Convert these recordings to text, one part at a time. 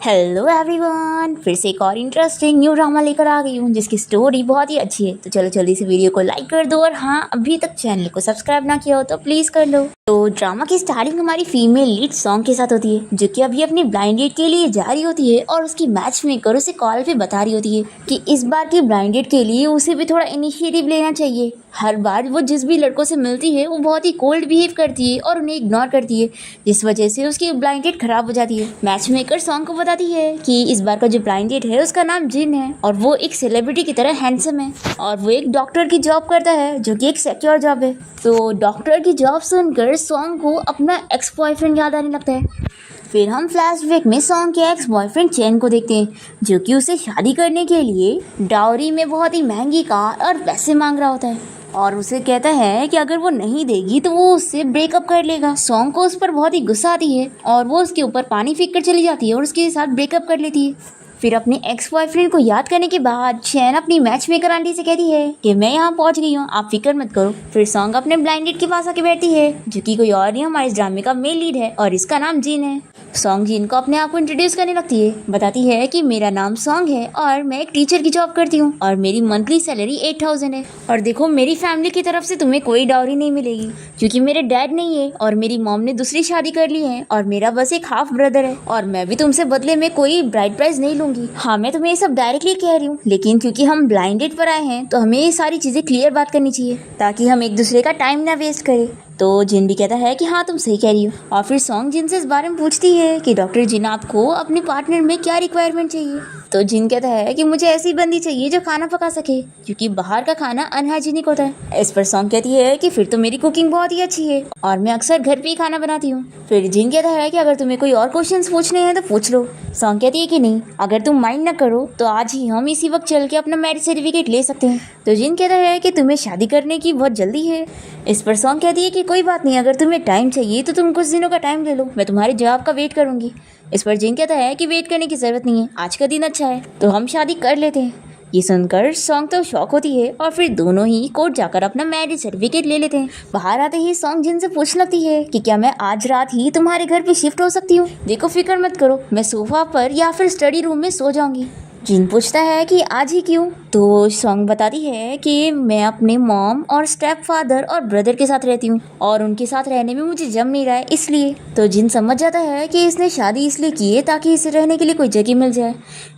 Hello everyone, फिर से एक और इंटरेस्टिंग न्यू ड्रामा लेकर आ गई हूँ जिसकी स्टोरी बहुत ही अच्छी है। तो चलो जल्दी से वीडियो को लाइक कर दो और हाँ, अभी तक चैनल को सब्सक्राइब ना किया हो तो प्लीज़ कर लो। तो ड्रामा की स्टार्टिंग हमारी फीमेल लीड सॉन्ग के साथ होती है, जो कि अभी अपनी ब्लाइंड डेट के लिए जा रही होती है और उसकी मैच मेकर उसे कॉल पे बता रही होती है कि इस बार की ब्लाइंड डेट के लिए उसे भी थोड़ा इनिशिएटिव लेना चाहिए। हर बार वो जिस भी लड़कों से मिलती है वो बहुत ही कोल्ड बिहेव करती है और उन्हें इग्नोर करती है, जिस वजह से उसकी ब्लाइंड डेट खराब हो जाती है। मैच मेकर सॉन्ग को बताती है कि इस बार का जो ब्लाइंड डेट है उसका नाम जिन है और वो एक सेलिब्रिटी की तरह हैंडसम है और वो एक डॉक्टर की जॉब करता है, जो कि एक सिक्योर जॉब है। तो डॉक्टर की जॉब सुनकर सॉन्ग को अपना एक्स बॉयफ्रेंड याद आने लगता है। फिर हम फ्लैशबैक में सॉन्ग के एक्स बॉयफ्रेंड चैन को देखते हैं, जो कि उसे शादी करने के लिए डाउरी में बहुत ही महंगी कार और पैसे मांग रहा होता है और उसे कहता है कि अगर वो नहीं देगी तो वो उससे ब्रेकअप कर लेगा। सॉन्ग को उस पर बहुत ही गुस्सा आती है और वो उसके ऊपर पानी फेंक कर चली जाती है और उसके साथ ब्रेकअप कर लेती है। फिर अपने एक्स बॉयफ्रेंड को याद करने के बाद चैन अपनी मैच मेकर आंटी से कहती है कि मैं यहाँ पहुँच गई हूँ, आप फिक्र मत करो। फिर सॉन्ग अपने ब्लाइंड डेट के पास आके बैठती है, जो कि कोई और नहीं हमारे इस ड्रामे का मेन लीड है और इसका नाम जीन है। सॉन्ग जीन को अपने आप को इंट्रोड्यूस करने लगती है, बताती है कि मेरा नाम सॉन्ग है और मैं एक टीचर की जॉब करती हूँ और मेरी मंथली सैलरी 8000 है। और देखो, मेरी फैमिली की तरफ से तुम्हें कोई डाउरी नहीं मिलेगी क्योंकि मेरे डैड नहीं है और मेरी मॉम ने दूसरी शादी कर ली है और मेरा बस एक हाफ ब्रदर है और मैं भी तुमसे बदले में कोई ब्राइड प्राइज नहीं लूंगी। हाँ, मैं तुम्हें ये सब डायरेक्टली कह रही हूँ, लेकिन क्योंकि हम ब्लाइंड डेट पर आए हैं तो हमें ये सारी चीजें क्लियर बात करनी चाहिए ताकि हम एक दूसरे का टाइम ना वेस्ट करें। तो जिन भी कहता है कि हाँ तुम सही कह रही हो और फिर सॉन्ग जिन से इस बारे में पूछती है कि डॉक्टर जिन आपको अपने पार्टनर में क्या रिक्वायरमेंट चाहिए। तो जिन कहता है कि मुझे ऐसी बंदी चाहिए जो खाना पका सके क्योंकि बाहर का खाना अनहाइजीनिक होता है। इस पर सॉन्ग कहती है कि फिर तो मेरी कुकिंग बहुत ही अच्छी है और मैं अक्सर घर पे ही खाना बनाती हूँ। फिर जिन कहता है कि अगर तुम्हें कोई और क्वेश्चंस पूछने हैं तो पूछ लो। सॉन्ग कहती है कि नहीं, अगर तुम माइंड न करो तो आज ही हम इसी वक्त चल के अपना मैरिज सर्टिफिकेट ले सकते हैं। तो जिन कहता है कि तुम्हें शादी करने की बहुत जल्दी है। इस पर सॉन्ग कहती है कि कोई बात नहीं, अगर तुम्हें टाइम चाहिए तो तुम कुछ दिनों का टाइम ले लो, मैं तुम्हारे जवाब का वेट करूंगी। इस पर जिन कहता है कि वेट करने की जरूरत नहीं है, आज का दिन अच्छा है तो हम शादी कर लेते हैं। ये सुनकर सॉन्ग तो शॉक होती है और फिर दोनों ही कोर्ट जाकर अपना मैरिज सर्टिफिकेट ले लेते हैं। बाहर आते ही सॉन्ग जिन से पूछने लगती है कि क्या मैं आज रात ही तुम्हारे घर पे शिफ्ट हो सकती हूँ। देखो, फिक्र मत करो, मैं सोफा पर या फिर स्टडी रूम में सो जाऊंगी। जिन पूछता है कि आज ही क्यों, तो सॉन्ग बताती है कि मैं अपने मॉम और स्टेप फादर और ब्रदर के साथ रहती हूँ और उनके साथ रहने में मुझे जम नहीं रहा है, इसलिए। तो जिन समझ जाता है कि इसने शादी इसलिए की है ताकि इसे रहने के लिए कोई जगह मिल जाए।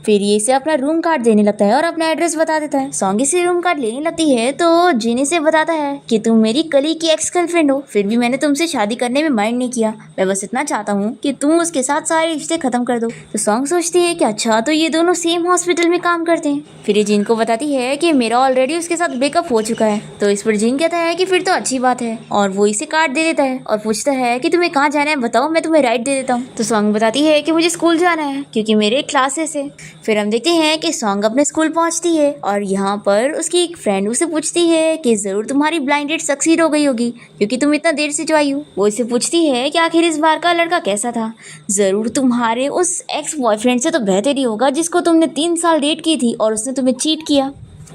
फिर ये इसे अपना रूम कार्ड देने लगता है और अपना एड्रेस बता देता है। सॉन्ग इसे रूम कार्ड लेने लगती है तो जिन इसे बताता है कि तुम मेरी कलीग की एक्स गर्लफ्रेंड हो, फिर भी मैंने तुमसे शादी करने में माइंड नहीं किया, मैं बस इतना चाहता हूँ कि तुम उसके साथ सारे रिश्ते खत्म कर दो। तो सॉन्ग सोचती है कि अच्छा, तो ये दोनों सेम हॉस्पिटल में काम करते हैं। फिर ये जिन को बताती है कि मेरा ऑलरेडी उसके साथ ब्रेकअप हो चुका है। तो इस पर जिन कहता है कि फिर तो अच्छी बात है और वो इसे कार्ड दे देता है और पूछता है कि तुम्हें कहाँ जाना है बताओ, मैं तुम्हें राइड दे देता हूँ। तो सॉन्ग बताती है कि मुझे स्कूल जाना है क्योंकि मेरे क्लासेस है। फिर हम देखते हैं कि सॉन्ग अपने स्कूल पहुंचती है और यहाँ पर उसकी एक फ्रेंड उसे पूछती है कि जरूर तुम्हारी ब्लाइंड डेट सक्सीड हो गई होगी क्योंकि तुम इतना देर से जो आई हो। वो इसे पूछती है कि आखिर इस बार का लड़का कैसा था, जरूर तुम्हारे उस एक्स बॉयफ्रेंड से तो बेहतर ही होगा जिसको तुमने 3 साल डेट की थी और उसने तुम्हें चीट किया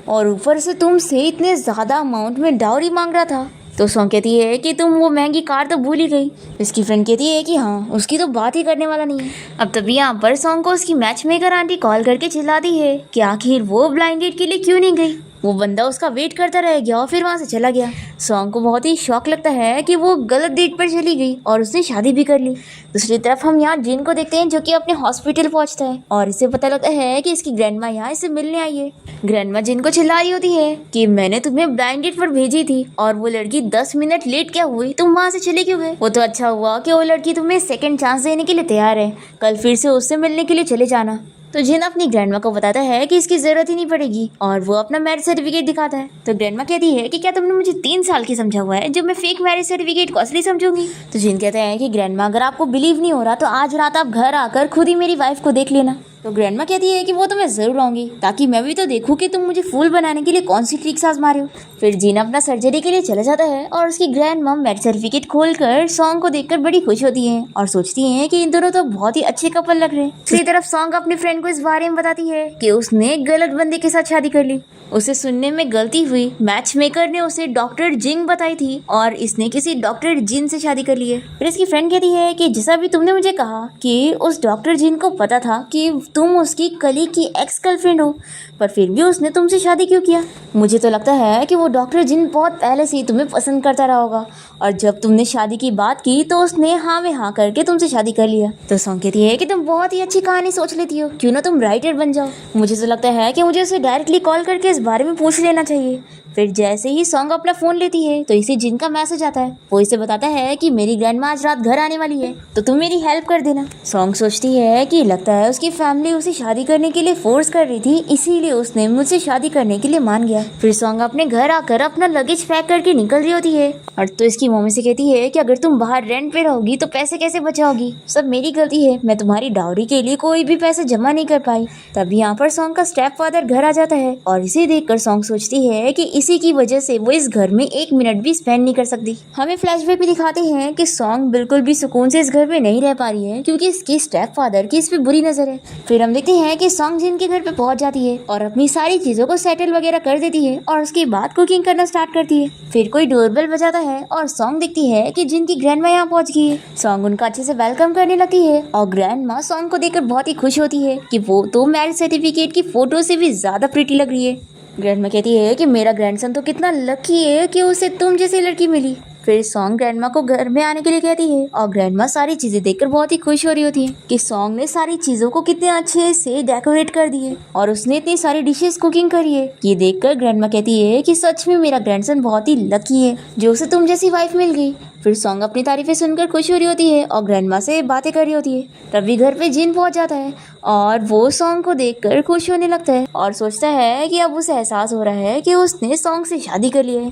और ऊपर से तुमसे इतने ज़्यादा अमाउंट में डाउरी मांग रहा था। तो सॉन्ग कहती है कि तुम वो महंगी कार तो भूल ही गई। इसकी फ्रेंड कहती है कि हाँ, उसकी तो बात ही करने वाला नहीं है। अब तभी यहाँ पर सॉन्ग को उसकी मैच मेकर आंटी कॉल करके चिल्लाती है कि आखिर वो ब्लाइंड डेट के लिए क्यों नहीं गई। वो बंदा उसका वेट करता रह गया और फिर वहाँ से चला गया। सॉन्ग को बहुत ही शौक लगता है कि वो गलत डेट पर चली गई और उसने शादी भी कर ली। दूसरी तरफ हम यहाँ जिन को देखते हैं, जो कि अपने हॉस्पिटल पहुँचता है और इसे पता लगता है कि इसकी ग्रैंडमा यहाँ इसे मिलने आई है। ग्रैंडमा जिन को चिल्ला रही होती है कि मैंने तुम्हें ब्लाइंड डेट पर भेजी थी और वो लड़की 10 मिनट लेट क्या हुई, तुम वहाँ से चले क्यों गए। वो तो अच्छा हुआ कि वो लड़की तुम्हें सेकंड चांस देने के लिए तैयार है, कल फिर से उससे मिलने के लिए चले जाना। तो जिन अपनी ग्रैंडमा को बताता है कि इसकी जरूरत ही नहीं पड़ेगी और वो अपना मैरिज सर्टिफिकेट दिखाता है। तो ग्रैंडमा कहती है कि क्या तुमने मुझे 3 साल की समझा हुआ है जो मैं फेक मैरिज सर्टिफिकेट को असली समझूंगी। तो जिन कहता है कि ग्रैंडमा, अगर आपको बिलीव नहीं हो रहा तो आज रात आप घर आकर खुद ही मेरी वाइफ को देख लेना। तो ग्रैंडमा कहती है कि वो तो मैं ज़रूर आऊँगी, ताकि मैं भी तो देखूँ कि तुम मुझे फूल बनाने के लिए कौन सी ट्रिक्स आजमा रहे हो। फिर जीन अपना सर्जरी के लिए चला जाता है और उसकी ग्रैंड मम मैरिज सर्टिफिकेट खोलकर सॉन्ग को देखकर बड़ी खुश होती है और सोचती है कि इन दोनों तो बहुत ही अच्छे कपल लग रहे हैं। दूसरी तरफ सॉन्ग अपनी फ्रेंड को इस बारे में बताती है कि उसने गलत बंदे के साथ शादी कर ली। उसे सुनने में गलती हुई, मैच मेकर ने उसे डॉक्टर जिंग बताई थी और इसने किसी डॉक्टर जिन से शादी कर ली है। फिर इसकी फ्रेंड कहती है कि जैसा भी तुमने मुझे कहा कि उस डॉक्टर जिन को पता था कि तुम उसकी कलीग की एक्स गर्लफ्रेंड हो, पर फिर भी उसने तुमसे शादी क्यों किया? मुझे तो लगता है कि वो डॉक्टर जिन बहुत पहले से ही तुम्हें पसंद करता रहा होगा और जब तुमने शादी की बात की तो उसने हाँ में हाँ करके तुमसे शादी कर लिया। तो सॉन्ग कहती है कि तुम बहुत ही अच्छी कहानी सोच लेती हो, क्यों ना तुम राइटर बन जाओ। मुझे तो लगता है कि मुझे उसे डायरेक्टली कॉल करके इस बारे में पूछ लेना चाहिए। फिर जैसे ही सॉन्ग अपना फ़ोन लेती है तो इसे जिन का मैसेज आता है। वो इसे बताता है कि मेरी ग्रैंडमा आज रात घर आने वाली है, तो तुम मेरी हेल्प कर देना। सॉन्ग सोचती है कि लगता है उसकी फैमिली उसे शादी करने के लिए फोर्स कर रही थी, इसीलिए उसने मुझसे शादी करने के लिए मान गया। फिर सॉन्ग अपने घर आकर अपना लगेज पैक करके निकल रही होती है और तो इसकी मम्मी से कहती है कि अगर तुम बाहर रेंट पे रहोगी तो पैसे कैसे बचाओगी? सब मेरी गलती है, मैं तुम्हारी डाउरी के लिए कोई भी पैसे जमा नहीं कर पाई। तब यहाँ पर सॉन्ग का स्टेप फादर घर आ जाता है और इसे देखकर सॉन्ग सोचती है कि इसी की वजह से वो इस घर में एक मिनट भी स्पेंड नहीं कर सकती। हमें फ्लैशबैक भी दिखाते हैं कि सॉन्ग बिल्कुल भी सुकून से इस घर में नहीं रह पा रही है क्योंकि इसके स्टेप फादर की इस पे बुरी नजर है। फिर हम देखते हैं कि सॉन्ग जिन के घर पे पहुंच जाती है और अपनी सारी चीजों को सेटल वगैरह कर देती है और उसके बाद कुकिंग करना स्टार्ट करती है। फिर कोई डोरबेल बजाता है और सॉन्ग देखती है कि जिनकी ग्रैंडमा यहाँ पहुंच गई है। सॉन्ग उनका अच्छे से वेलकम करने लगती है और ग्रैंडमा सॉन्ग को देखकर बहुत ही खुश होती है कि वो तो मैरिज सर्टिफिकेट की फोटो से भी ज्यादा प्रिटी लग रही है। ग्रैंडमा कहती है कि मेरा ग्रैंडसन तो कितना लकी है कि उसे तुम जैसी लड़की मिली। फिर सॉन्ग ग्रैंडमा को घर में आने के लिए कहती है और ग्रैंडमा सारी चीजें देखकर बहुत ही खुश हो रही होती है कि सॉन्ग ने सारी चीजों को कितने अच्छे से डेकोरेट कर दिए और उसने इतनी सारी डिशेस कुकिंग करी है। ये देखकर ग्रैंडमा कहती है कि सच में मेरा ग्रैंडसन बहुत ही लकी है जो उसे तुम जैसी वाइफ मिल गई। फिर सॉन्ग अपनी तारीफें सुनकर खुश हो रही होती है और ग्रैंडमा से बातें कर रही होती है। तभी घर पे जिन पहुंच जाता है और वो सॉन्ग को देखकर खुश होने लगता है और सोचता है कि अब उसे एहसास हो रहा है कि उसने सॉन्ग से शादी कर ली है।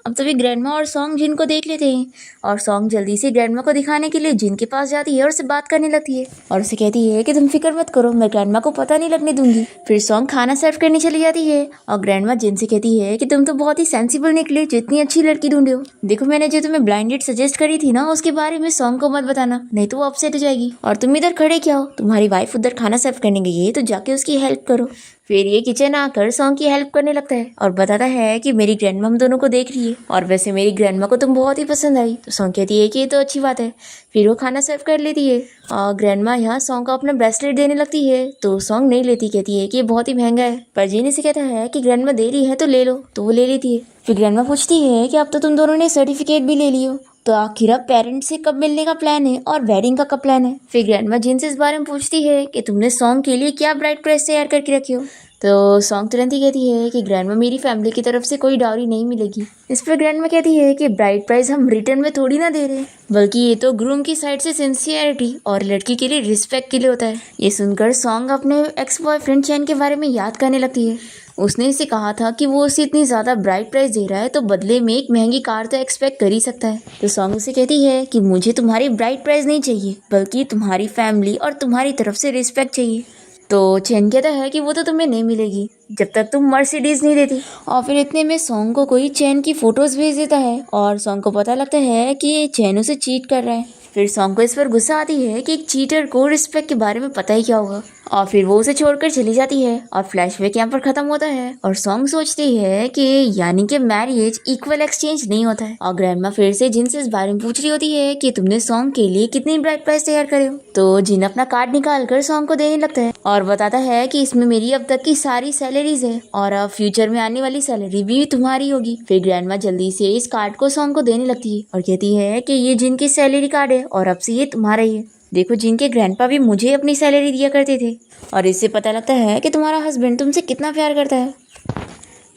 अब तभी ग्रैंडमा और सॉन्ग जिन को देख लेते हैं और सॉन्ग जल्दी से ग्रैंडमा को दिखाने के लिए जिन के पास जाती है और उससे बात करने लगती है और उसे कहती है कि तुम फिक्र मत करो, मैं ग्रैंडमा को पता नहीं लगने दूंगी। फिर सॉन्ग खाना सर्व करने चली जाती है और ग्रैंडमा जिन से कहती है कि तुम तो बहुत ही सेंसिबल निकले जो इतनी अच्छी लड़की ढूंढे हो। देखो मैंने जो तुम्हें ब्लाइंड डेट सजेस्ट करी थी ना, उसके बारे में सॉन्ग को मत बताना, नहीं तो वो अपसेट हो जाएगी। और तुम इधर खड़े क्या हो? तुम्हारी वाइफ उधर खाना सर्व करने गई है, तो जाके उसकी हेल्प करो। फिर ये किचन आकर सॉन्ग की हेल्प करने लगता है और बताता है कि मेरी ग्रैंडमा हम दोनों को देख रही है और वैसे मेरी ग्रैंडमा को तुम बहुत ही पसंद आई। तो सॉन्ग कहती है कि ये तो अच्छी बात है। फिर वो खाना सर्व कर लेती है और ग्रैंडमा यहाँ सॉन्ग को अपना ब्रेसलेट देने लगती है तो सॉन्ग नहीं लेती, कहती है कि ये बहुत ही महंगा है। पर जीनी से कहता है कि ग्रैंडमा दे रही है तो ले लो, तो वो ले लेती है। फिर ग्रैंडमा पूछती है कि अब तो तुम दोनों ने सर्टिफिकेट भी ले लियो, तो आखिर अब पेरेंट्स से कब मिलने का प्लान है और वेडिंग का कब प्लान है? फिर ग्रैंडमा जिन से इस बारे में पूछती है कि तुमने सॉन्ग के लिए क्या ब्राइड प्राइस तैयार करके रखी हो? तो सॉन्ग तुरंत ही कहती है कि ग्रैंडमा मेरी फैमिली की तरफ से कोई डाउरी नहीं मिलेगी। इस पर ग्रैंडमा कहती है कि ब्राइड प्राइस हम रिटर्न में थोड़ी ना दे रहे, बल्कि ये तो ग्रूम की साइड से सिंसियरिटी और लड़की के लिए रिस्पेक्ट के लिए होता है। ये सुनकर सॉन्ग अपने एक्स बॉयफ्रेंड चैन के बारे में याद करने लगती है। उसने इसे कहा था कि वो उसे इतनी ज़्यादा ब्राइड प्राइस दे रहा है तो बदले में एक महंगी कार तो एक्सपेक्ट कर ही सकता है। तो सॉन्ग उसे कहती है कि मुझे तुम्हारी ब्राइड प्राइस नहीं चाहिए, बल्कि तुम्हारी फैमिली और तुम्हारी तरफ से रिस्पेक्ट चाहिए। तो चैन कहता है कि वो तो तुम्हें नहीं मिलेगी जब तक तुम मर्सिडीज नहीं देती। और फिर इतने में सॉन्ग को कोई चैन की फोटोज भेज देता है और सॉन्ग को पता लगता है कि ये चैन उसे चीट कर रहा है। फिर सॉन्ग को इस पर गुस्सा आती है कि एक चीटर को रिस्पेक्ट के बारे में पता ही क्या होगा और फिर वो उसे छोड़कर चली जाती है और फ्लैशबैक यहाँ पर खत्म होता है और सॉन्ग सोचती है कि यानी कि मैरिज इक्वल एक्सचेंज नहीं होता है। और ग्रैंडमा फिर से जिन से इस बारे में पूछ रही होती है कि तुमने सॉन्ग के लिए कितनी ब्राइड प्राइस तैयार करे हो? तो जिन अपना कार्ड निकाल कर सॉन्ग को देने लगता है और बताता है कि इसमें मेरी अब तक की सारी सैलरीज है और अब फ्यूचर में आने वाली सैलरी भी तुम्हारी होगी। फिर ग्रैंडमा जल्दी से इस कार्ड को सॉन्ग को देने लगती है और कहती है कि ये जिनकी सैलरी कार्ड है और अब से ये तुम्हारा ही है। देखो जिनके ग्रैंडपा भी मुझे अपनी सैलरी दिया करते थे और इससे पता लगता है कि तुम्हारा हस्बैंड तुमसे कितना प्यार करता है।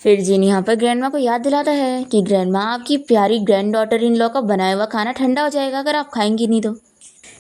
फिर जिन यहाँ पर ग्रैंडमा को याद दिलाता है कि ग्रैंडमा आपकी प्यारी ग्रैंड डॉटर इन लॉ का बनाया हुआ खाना ठंडा हो जाएगा अगर आप खाएंगी नहीं तो।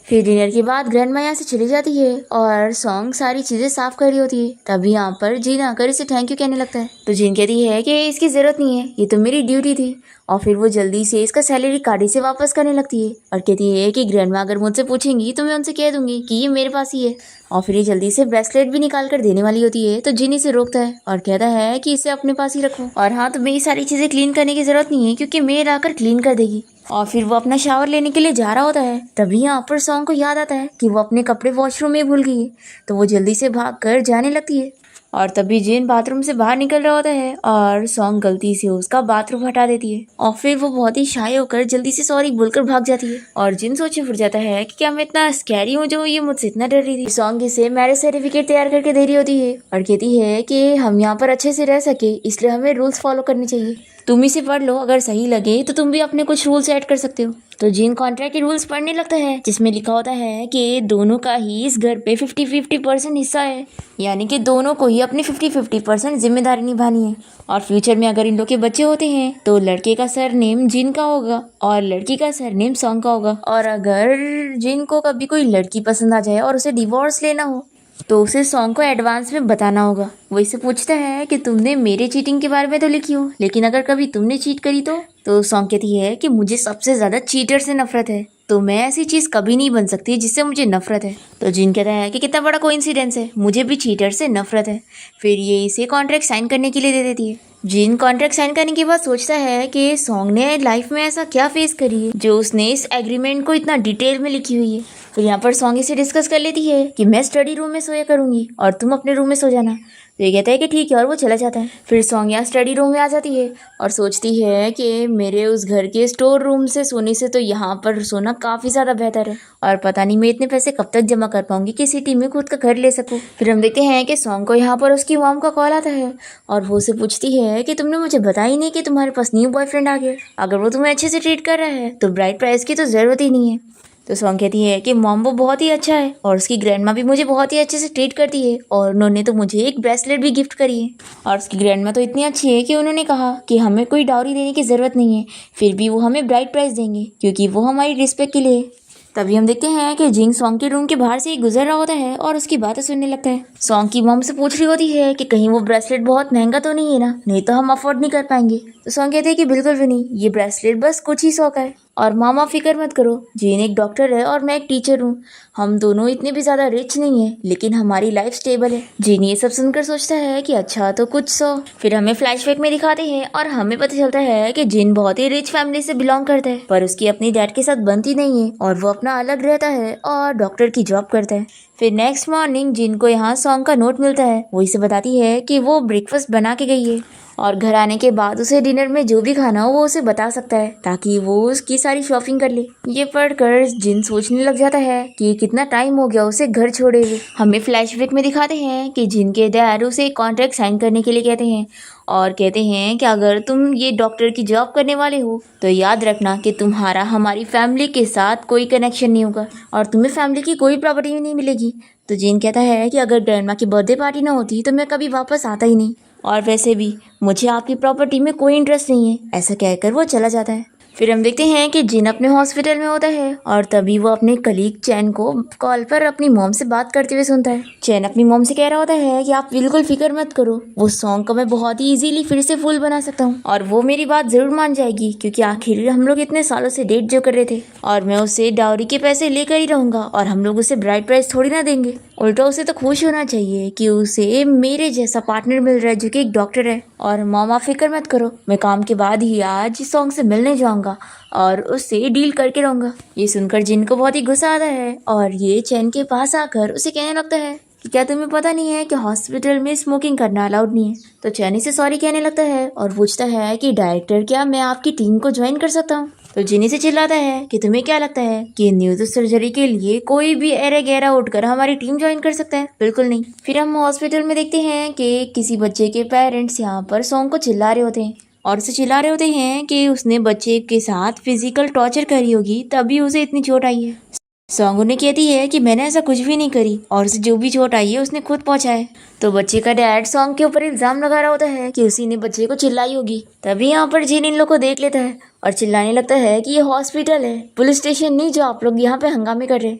फिर डिनर के बाद ग्रैंडमा यहाँ से चली जाती है और सॉन्ग सारी चीजें साफ कर रही होती है। तभी यहाँ पर जिन आकर इसे थैंक यू कहने लगता है। तो जिन कहती है कि इसकी जरूरत नहीं है, ये तो मेरी ड्यूटी थी। और फिर वो जल्दी से इसका सैलरी कार्ड इसे वापस करने लगती है और कहती है कि ग्रैंडमा अगर मुझसे पूछेंगी तो मैं उनसे कह दूंगी कि ये मेरे पास ही है। और फिर ये जल्दी से ब्रेसलेट भी निकाल कर देने वाली होती है तो जिन इसे रोकता है और कहता है कि इसे अपने पास ही रखो। और हाँ, तुम्हें ये सारी चीजें क्लीन करने की जरूरत नहीं है क्योंकि मेड आकर क्लीन कर देगी। और फिर वो अपना शावर लेने के लिए जा रहा होता है। तभी यहाँ पर सॉन्ग को याद आता है कि वो अपने कपड़े वॉशरूम में भूल गई है। तो वो जल्दी से भाग कर जाने लगती है और तभी जिन बाथरूम से बाहर निकल रहा होता है और सॉन्ग गलती से उसका बाथरूम हटा देती है। और फिर वो बहुत ही शाय होकर जल्दी से सॉरी बोलकर भाग जाती है। और जिन सोचे फिर जाता है कि क्या मैं इतना स्कैरी हूँ जो ये मुझसे इतना डर रही थी। सॉन्ग इसे मैरिज सर्टिफिकेट तैयार करके दे रही होती है और कहती है कि हम यहाँ पर अच्छे से रह सके इसलिए हमें रूल्स फॉलो करने चाहिए। तुम इसे पढ़ लो, अगर सही लगे तो तुम भी अपने कुछ रूल्स ऐड कर सकते हो। तो जिन कॉन्ट्रैक्ट के रूल्स पढ़ने लगता है जिसमें लिखा होता है कि दोनों का ही इस घर पे 50-50% हिस्सा है, यानी कि दोनों को ही अपनी 50-50% जिम्मेदारी निभानी है। और फ्यूचर में अगर इन लोग के बच्चे होते हैं तो लड़के का सरनेम जिन का होगा और लड़की का सरनेम सॉन्ग का होगा। और अगर जिन को कभी कोई लड़की पसंद आ जाए और उसे डिवोर्स लेना हो तो उसे सॉन्ग को एडवांस में बताना होगा। वो इसे पूछता है कि तुमने मेरे चीटिंग के बारे में तो लिखी हो, लेकिन अगर कभी तुमने चीट करी तो सॉन्ग कहती है कि मुझे सबसे ज्यादा चीटर से नफरत है, तो मैं ऐसी चीज कभी नहीं बन सकती जिससे मुझे नफरत है। तो जिन कहता है कि कितना बड़ा कोइंसिडेंस है, मुझे भी चीटर से नफरत है। फिर ये इसे कॉन्ट्रैक्ट साइन करने के लिए दे देती है। जिन कॉन्ट्रैक्ट साइन करने के बाद सोचता है कि सॉन्ग ने लाइफ में ऐसा क्या फेस करी है जो उसने इस एग्रीमेंट को इतना डिटेल में लिखी हुई है। फिर यहाँ पर सॉन्ग इसे डिस्कस कर लेती है कि मैं स्टडी रूम में सोया करूंगी और तुम अपने रूम में सो जाना। तो ये कहता है कि ठीक है और वो चला जाता है। फिर सॉन्ग यहाँ स्टडी रूम में आ जाती है और सोचती है कि मेरे उस घर के स्टोर रूम से सोने से तो यहाँ पर सोना काफ़ी ज़्यादा बेहतर है और पता नहीं मैं इतने पैसे कब तक जमा कर पाऊंगी कि सिटी में खुद का घर ले सकूँ। फिर हम देखते हैं कि सॉन्ग को यहाँ पर उसकी मॉम का कॉल आता है और वो उसे पूछती है कि तुमने मुझे बताया ही नहीं कि तुम्हारे पास न्यू बॉयफ्रेंड आ गया। अगर वो तुम्हें अच्छे से ट्रीट कर रहा है तो ब्राइड प्राइस की तो ज़रूरत ही नहीं है। तो सॉन्ग कहती है कि मॉम वो बहुत ही अच्छा है और उसकी ग्रैंडमा भी मुझे बहुत ही अच्छे से ट्रीट करती है और उन्होंने तो मुझे एक ब्रेसलेट भी गिफ्ट करी है। और उसकी ग्रैंडमा तो इतनी अच्छी है कि उन्होंने कहा कि हमें कोई डाउरी देने की ज़रूरत नहीं है, फिर भी वो हमें ब्राइड प्राइस देंगे क्योंकि वो हमारी रिस्पेक्ट के लिए। तभी हम देखते हैं कि जिंग सॉन्ग के रूम के बाहर से ही गुजर रहा होता है और उसकी बातें सुनने लगता है। सॉन्ग की मॉम से पूछ रही होती है कि कहीं वो ब्रेसलेट बहुत महंगा तो नहीं है ना, नहीं तो हम अफोर्ड नहीं कर पाएंगे। तो सॉन्ग कहते हैं कि बिल्कुल भी नहीं, ये ब्रेसलेट बस कुछ ही 100 का है। और मामा फिक्र मत करो, जिन एक डॉक्टर है और मैं एक टीचर हूँ, हम दोनों इतने भी ज़्यादा रिच नहीं है लेकिन हमारी लाइफ स्टेबल है। जिन ये सब सुनकर सोचता है कि अच्छा तो कुछ 100। फिर हमें फ्लैशबैक में दिखाते हैं और हमें पता चलता है कि जिन बहुत ही रिच फैमिली से बिलोंग करता है पर उसकी अपनी डैड के साथ बनती नहीं है और वो अपना अलग रहता है और डॉक्टर की जॉब करता है। फिर नेक्स्ट मॉर्निंग जिनको यहाँ सॉन्ग का नोट मिलता है वो इसे बताती है कि वो ब्रेकफास्ट बना के गई है और घर आने के बाद उसे डिनर में जो भी खाना हो वो उसे बता सकता है ताकि वो उसकी सारी शॉपिंग कर ले। ये पढ़कर जिन सोचने लग जाता है कि कितना टाइम हो गया उसे घर छोड़े हुए। हमें फ्लैशबैक में दिखाते हैं कि जिन के डैड उसे कॉन्ट्रैक्ट साइन करने के लिए कहते हैं और कहते हैं कि अगर तुम ये डॉक्टर की जॉब करने वाले हो तो याद रखना कि तुम्हारा हमारी फैमिली के साथ कोई कनेक्शन नहीं होगा और तुम्हें फैमिली की कोई प्रॉपर्टी नहीं मिलेगी। तो जिन कहता है कि अगर ग्रैंडमा की बर्थडे पार्टी ना होती तो मैं कभी वापस आता ही नहीं और वैसे भी मुझे आपकी प्रॉपर्टी में कोई इंटरेस्ट नहीं है। ऐसा कहकर वो चला जाता है। फिर हम देखते हैं कि जिन अपने हॉस्पिटल में होता है और तभी वो अपने कलीग चैन को कॉल पर अपनी मॉम से बात करते हुए सुनता है। चैन अपनी मॉम से कह रहा होता है कि आप बिल्कुल फिक्र मत करो, वो सॉन्ग को मैं बहुत ही इजीली फिर से फुल बना सकता हूँ और वो मेरी बात जरूर मान जाएगी क्योंकि आखिर हम लोग इतने सालों से डेट जो कर रहे थे और मैं उसे डाउरी के पैसे लेकर ही रहूंगा और हम लोग उसे ब्राइड प्राइस थोड़ी ना देंगे। उल्टा उसे तो खुश होना चाहिए कि उसे मेरे जैसा पार्टनर मिल रहा है जो कि एक डॉक्टर है। और मामा फिक्र मत करो, मैं काम के बाद ही आज सॉन्ग से मिलने जाऊंगा और उससे डील करके रहूंगा। ये सुनकर जिन को बहुत ही गुस्सा आता है और ये चैन के पास आकर उसे कहने लगता है कि क्या तुम्हें पता नहीं है कि हॉस्पिटल में स्मोकिंग करना अलाउड नहीं है। तो चैनी से सॉरी कहने लगता है और पूछता है कि डायरेक्टर क्या मैं आपकी टीम को ज्वाइन कर सकता हूँ। तो जिनी से चिल्लाता है कि तुम्हें क्या लगता है कि न्यूरो सर्जरी के लिए कोई भी एरे गहरा उठकर हमारी टीम ज्वाइन कर सकता है? बिल्कुल नहीं। फिर हम हॉस्पिटल में देखते हैं कि किसी बच्चे के पेरेंट्स यहाँ पर सॉन्ग को चिल्ला रहे होते हैं और उसे चिल्ला रहे होते हैं कि उसने बच्चे के साथ फिजिकल टॉर्चर करी होगी तभी उसे इतनी चोट आई है। सॉन्ग उन्हें कहती है कि मैंने ऐसा कुछ भी नहीं करी और उसे जो भी चोट आई है उसने खुद पहुंचाए। तो बच्चे का डैड सॉन्ग के ऊपर इल्जाम लगा रहा होता है कि उसी ने बच्चे को चिल्लाई होगी। तभी यहाँ पर जिन इन लोग को देख लेता है और चिल्लाने लगता है कि ये हॉस्पिटल है, पुलिस स्टेशन नहीं जो आप लोग यहाँ पे हंगामे कर रहे।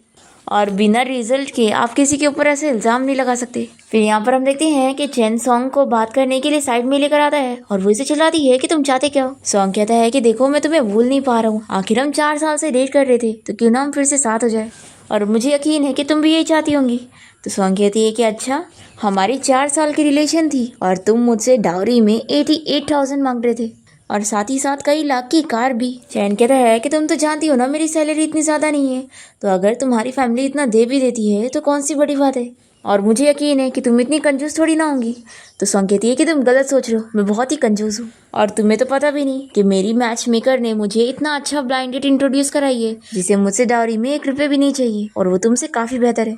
और बिना रिजल्ट के आप किसी के ऊपर ऐसे इल्ज़ाम नहीं लगा सकते। फिर यहाँ पर हम देखते हैं कि चैन सॉन्ग को बात करने के लिए साइड में लेकर आता है और वो इसे चिल्लाती है कि तुम चाहते क्या हो। सॉन्ग कहता है कि देखो मैं तुम्हें भूल नहीं पा रहा हूँ, आखिर हम 4 साल से डेट कर रहे थे तो क्यों ना हम फिर से साथ हो जाए, और मुझे यकीन है कि तुम भी यही चाहती होंगी। तो सॉन्ग कहती है कि अच्छा, हमारी 4 साल की रिलेशन थी और तुम मुझसे डाउरी में 88,000 मांग रहे थे और साथ ही साथ कई लाख की कार भी। चैन कहता है कि तुम तो जानती हो ना मेरी सैलरी इतनी ज़्यादा नहीं है, तो अगर तुम्हारी फैमिली इतना दे भी देती है तो कौन सी बड़ी बात है, और मुझे यकीन है कि तुम इतनी कंजूस थोड़ी ना होंगी। तो सॉन्ग कहती है कि तुम गलत सोच रहे हो, मैं बहुत ही कंजूस हूँ और तुम्हें तो पता भी नहीं कि मेरी मैच मेकर ने मुझे इतना अच्छा ब्लाइंड डेट इंट्रोड्यूस कराई है जिसे मुझसे डाउरी में 1 रुपये भी नहीं चाहिए और वो तुमसे काफ़ी बेहतर है।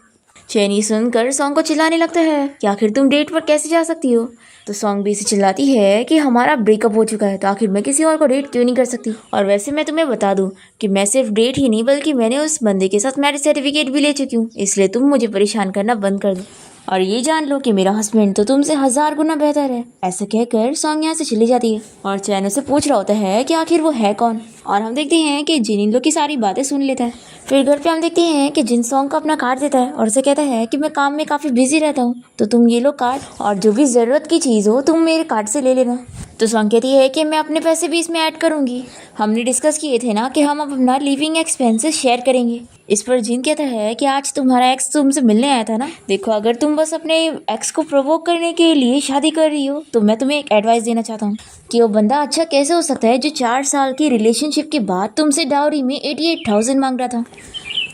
चैनी सुनकर सॉन्ग को चिल्लाने लगता है कि आखिर तुम डेट पर कैसे जा सकती हो। तो सॉन्ग भी इसे चिल्लाती है कि हमारा ब्रेकअप हो चुका है तो आखिर मैं किसी और को डेट क्यों नहीं कर सकती, और वैसे मैं तुम्हें बता दूं कि मैं सिर्फ डेट ही नहीं बल्कि मैंने उस बंदे के साथ मैरिज सर्टिफिकेट भी ले चुकी हूँ, इसलिए तुम मुझे परेशान करना बंद कर दो और ये जान लो कि मेरा हस्बैंड तो तुमसे 1000 गुना बेहतर है। ऐसा कहकर सॉन्ग यहाँ से चली जाती है और चैन से पूछ रहा होता है कि आखिर वो है कौन, और हम देखते हैं कि जिन इन लोग की सारी बातें सुन लेता है। फिर घर पे हम देखते हैं कि जिन सॉन्ग को अपना कार्ड देता है और उसे कहता है कि मैं काम में काफ़ी बिजी रहता हूँ तो तुम ये लो कार्ड, और जो भी ज़रूरत की चीज़ हो तुम मेरे कार्ड से ले लेना। तो सॉन्ग कहती है कि मैं अपने पैसे भी इसमें ऐड करूँगी, हमने डिस्कस किए थे ना कि हम अब अपना लिविंग एक्सपेंसेस शेयर करेंगे। इस पर जिन कहता है कि आज तुम्हारा एक्स तुमसे मिलने आया था ना, देखो अगर तुम बस अपने एक्स को प्रोवोक करने के लिए शादी कर रही हो तो मैं तुम्हें एक एडवाइस देना चाहता हूँ कि वो बंदा अच्छा कैसे हो सकता है जो 4 साल की रिलेशनशिप के बाद तुमसे डाउरी में 88,000 मांग रहा था।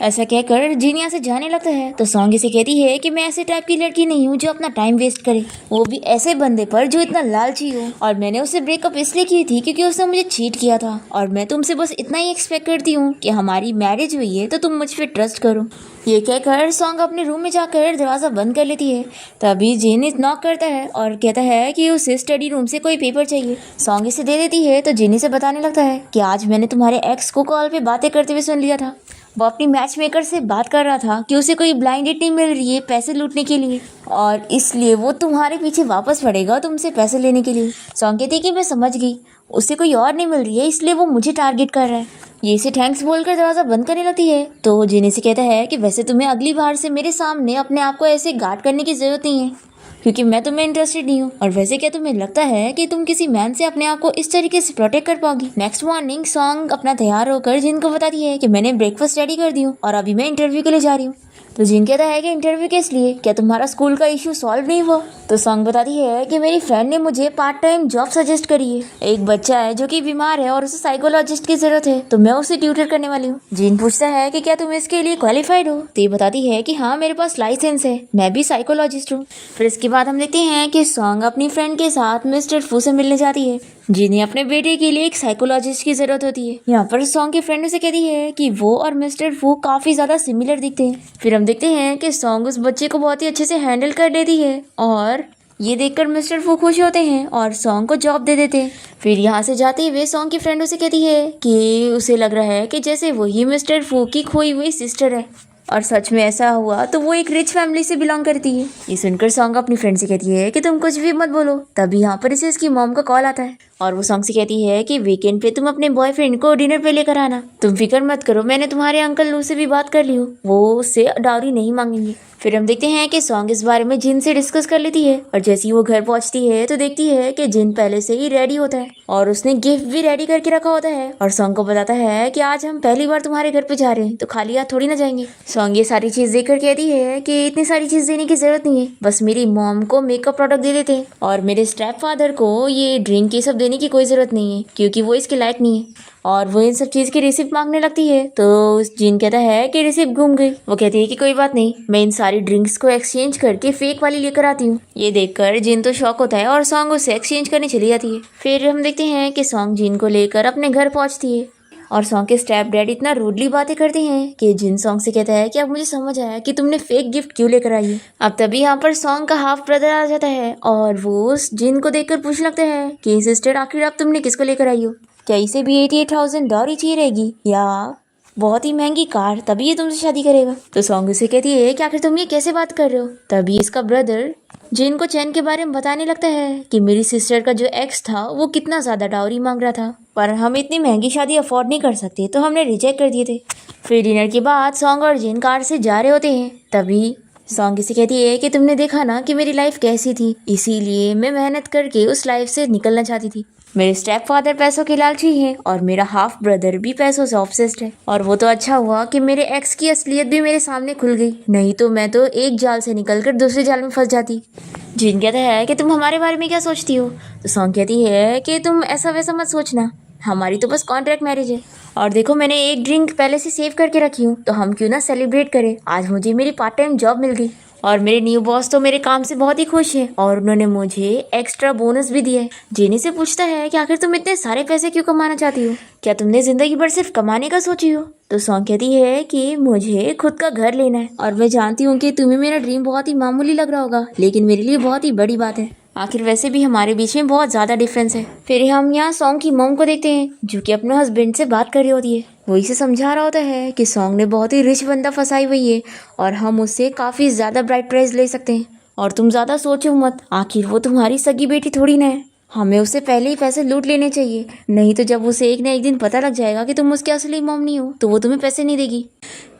ऐसा कहकर जिन यहाँ से जाने लगता है तो सॉन्ग इसे कहती है कि मैं ऐसे टाइप की लड़की नहीं हूँ जो अपना टाइम वेस्ट करे, वो भी ऐसे बंदे पर जो इतना लालची हो, और मैंने उससे ब्रेकअप इसलिए की थी क्योंकि उसने मुझे चीट किया था और मैं तुमसे बस इतना ही एक्सपेक्ट करती हूँ कि हमारी मैरिज हुई है तो तुम मुझ पर ट्रस्ट करो। ये कहकर सॉन्ग अपने रूम में जाकर दरवाज़ा बंद कर लेती है। तभी जिन नॉक करता है और कहता है कि उसे स्टडी रूम से कोई पेपर चाहिए। सॉन्ग इसे दे देती है तो जिन इसे बताने लगता है कि आज मैंने तुम्हारे एक्स को कॉल पे बातें करते हुए सुन लिया था, वो अपनी मैच मेकर से बात कर रहा था कि उसे कोई ब्लाइंड डेट नहीं मिल रही है पैसे लूटने के लिए और इसलिए वो तुम्हारे पीछे वापस पड़ेगा तुमसे पैसे लेने के लिए। सॉन्ग कहती है कि मैं समझ गई, उसे कोई और नहीं मिल रही है इसलिए वो मुझे टारगेट कर रहा है। ये इसे थैंक्स बोलकर दरवाज़ा बंद करने लगती है तो जिन से कहता है कि वैसे तुम्हें अगली बार से मेरे सामने अपने आप को ऐसे गार्ड करने की ज़रूरत नहीं है क्योंकि मैं तुम्हें इंटरेस्टेड नहीं हूँ, और वैसे क्या तुम्हें लगता है कि तुम किसी मैन से अपने आप को इस तरीके से प्रोटेक्ट कर पाओगी। नेक्स्ट मॉर्निंग सॉन्ग अपना तैयार होकर जिन को बताती है कि मैंने ब्रेकफास्ट रेडी कर दी हूँ और अभी मैं इंटरव्यू के लिए जा रही हूँ। तो जिन कहता है कि इंटरव्यू किस लिए, क्या तुम्हारा स्कूल का इशू सॉल्व नहीं हुआ। तो सॉन्ग बताती है कि मेरी फ्रेंड ने मुझे पार्ट टाइम जॉब सजेस्ट करी है, एक बच्चा है जो कि बीमार है और उसे साइकोलॉजिस्ट की जरूरत है तो मैं उसे ट्यूटर करने वाली हूँ। जिन पूछता है कि क्या तुम इसके लिए क्वालिफाइड हो, तो ये बताती है कि हाँ मेरे पास लाइसेंस है, मैं भी साइकोलॉजिस्ट हूँ। फिर इसके बाद हम देखते हैं कि सॉन्ग अपनी फ्रेंड के साथ मिस्टर फू से मिलने जाती है जिन्हें अपने बेटे के लिए एक साइकोलॉजिस्ट की जरूरत होती है। यहाँ पर सॉन्ग की फ्रेंड से कहती है कि वो और मिस्टर फू काफी ज्यादा सिमिलर दिखते हैं। फिर हम देखते हैं कि सॉन्ग उस बच्चे को बहुत ही अच्छे से हैंडल कर लेती है और ये देखकर मिस्टर फू खुश होते हैं और सॉन्ग को जॉब दे देते हैं। फिर यहाँ से जाते हुए सॉन्ग की फ्रेंड उसे कहती है कि उसे लग रहा है कि जैसे वही मिस्टर फू की खोई हुई सिस्टर है, और सच में ऐसा हुआ तो वो एक रिच फैमिली से बिलोंग करती है। ये सुनकर सॉन्ग अपनी फ्रेंड से कहती है कि तुम कुछ भी मत बोलो। तभी यहाँ पर इसे इसकी मॉम का कॉल आता है और वो सॉन्ग से कहती है कि वीकेंड पे तुम अपने बॉयफ्रेंड को डिनर पे लेकर आना, तुम फिक्र मत करो, मैंने तुम्हारे अंकल लू से भी बात कर ली हो, वो उससे डाउरी नहीं मांगेंगे। फिर हम देखते हैं कि सॉन्ग इस बारे में जिन से डिस्कस कर लेती है और जैसे ही वो घर पहुंचती है तो देखती है कि जिन पहले से ही रेडी होता है और उसने गिफ्ट भी रेडी करके रखा होता है और सॉन्ग को बताता है कि आज हम पहली बार तुम्हारे घर पे जा रहे हैं तो खाली हाथ थोड़ी ना जाएंगे। सॉन्ग ये सारी चीज देखकर कहती है कि इतनी सारी चीज देने की जरूरत नहीं है, बस मेरी मॉम को मेकअप प्रोडक्ट दे देते और मेरे स्टेप फादर को ये ड्रिंक ये सब देने की कोई जरूरत नहीं है क्योंकि वो इसके लायक नहीं है। और वो इन सब चीज़ की रिसिप्ट मांगने लगती है तो जिन कहता है कि रिसिप्ट घूम गई। वो कहती है कि कोई बात नहीं, मैं इन सारी ड्रिंक्स को एक्सचेंज करके फेक वाली लेकर आती हूँ। ये देखकर जिन तो शॉक होता है और सॉन्ग उसे एक्सचेंज करने चली जाती है। फिर हम देखते हैं कि सॉन्ग जिन को लेकर अपने घर पहुँचती है और सॉन्ग के स्टेप डैड इतना रूडली बातें करते हैं कि जिन सॉन्ग से कहता है कि अब मुझे समझ आया कि तुमने फेक गिफ्ट क्यों लेकर आई है। अब तभी यहाँ पर सॉन्ग का हाफ ब्रदर आ जाता है और वो जिन को देखकर पूछने लगता है कि सिस्टर आखिर अब तुमने किसको लेकर आई हो, क्या इसे भी 88,000 डॉलर चाहिए रहेगी या बहुत ही महंगी कार, तभी ये तुमसे शादी करेगा। तो सॉन्ग उसे कहती है कि आखिर तुम ये कैसे बात कर रहे हो। तभी इसका ब्रदर जिन को चैन के बारे में बताने लगता है कि मेरी सिस्टर का जो एक्स था वो कितना ज्यादा डाउरी मांग रहा था, पर हम इतनी महंगी शादी अफोर्ड नहीं कर सकते, तो हमने रिजेक्ट कर दिए थे। फिर डिनर के बाद सॉन्ग और जिन कार से जा रहे होते हैं। तभी सॉन्ग इसे कहती है कि तुमने देखा ना कि मेरी लाइफ कैसी थी, इसीलिए मैं मेहनत करके उस लाइफ से निकलना चाहती थी। मेरे स्टेप फादर पैसों के लालची हैं और मेरा हाफ ब्रदर भी पैसों से ऑब्सेस्ड है। और वो तो अच्छा हुआ कि मेरे एक्स की असलियत भी मेरे सामने खुल गई, नहीं तो मैं तो एक जाल से निकलकर दूसरे जाल में फंस जाती। जिन कहता है कि तुम हमारे बारे में क्या सोचती हो। तो सॉन्ग कहती है कि तुम ऐसा वैसा मत सोचना, हमारी तो बस कॉन्ट्रैक्ट मैरिज है। और देखो मैंने एक ड्रिंक पहले से सेव करके रखी हूँ, तो हम क्यों ना सेलिब्रेट करें। आज मुझे मेरी पार्ट टाइम जॉब मिल गई और मेरे न्यू बॉस तो मेरे काम से बहुत ही खुश हैं और उन्होंने मुझे एक्स्ट्रा बोनस भी दिया है। जेनी से पूछता है कि आखिर तुम इतने सारे पैसे क्यों कमाना चाहती हो, क्या तुमने जिंदगी भर सिर्फ कमाने का सोची हो। तो सॉन्ग कहती है कि मुझे खुद का घर लेना है और मैं जानती हूँ कि तुम्हें मेरा ड्रीम बहुत ही मामूली लग रहा होगा, लेकिन मेरे लिए बहुत ही बड़ी बात है। आखिर वैसे भी हमारे बीच में बहुत ज्यादा डिफरेंस है। फिर हम यहाँ सॉन्ग की मॉम को देखते हैं जो कि अपने हस्बैंड से बात कर रही होती है। वो इसे समझा रहा होता है कि सॉन्ग ने बहुत ही रिच बंदा फंसाई हुई है और हम उससे काफी ज्यादा ब्राइट प्राइस ले सकते हैं। और तुम ज्यादा सोचो मत, आखिर वो तुम्हारी सगी बेटी थोड़ी ना है, हमें उससे पहले ही पैसे लूट लेने चाहिए, नहीं तो जब उसे एक न एक दिन पता लग जाएगा कि तुम उसके असली मॉम नहीं हो तो वो तुम्हें पैसे नहीं देगी।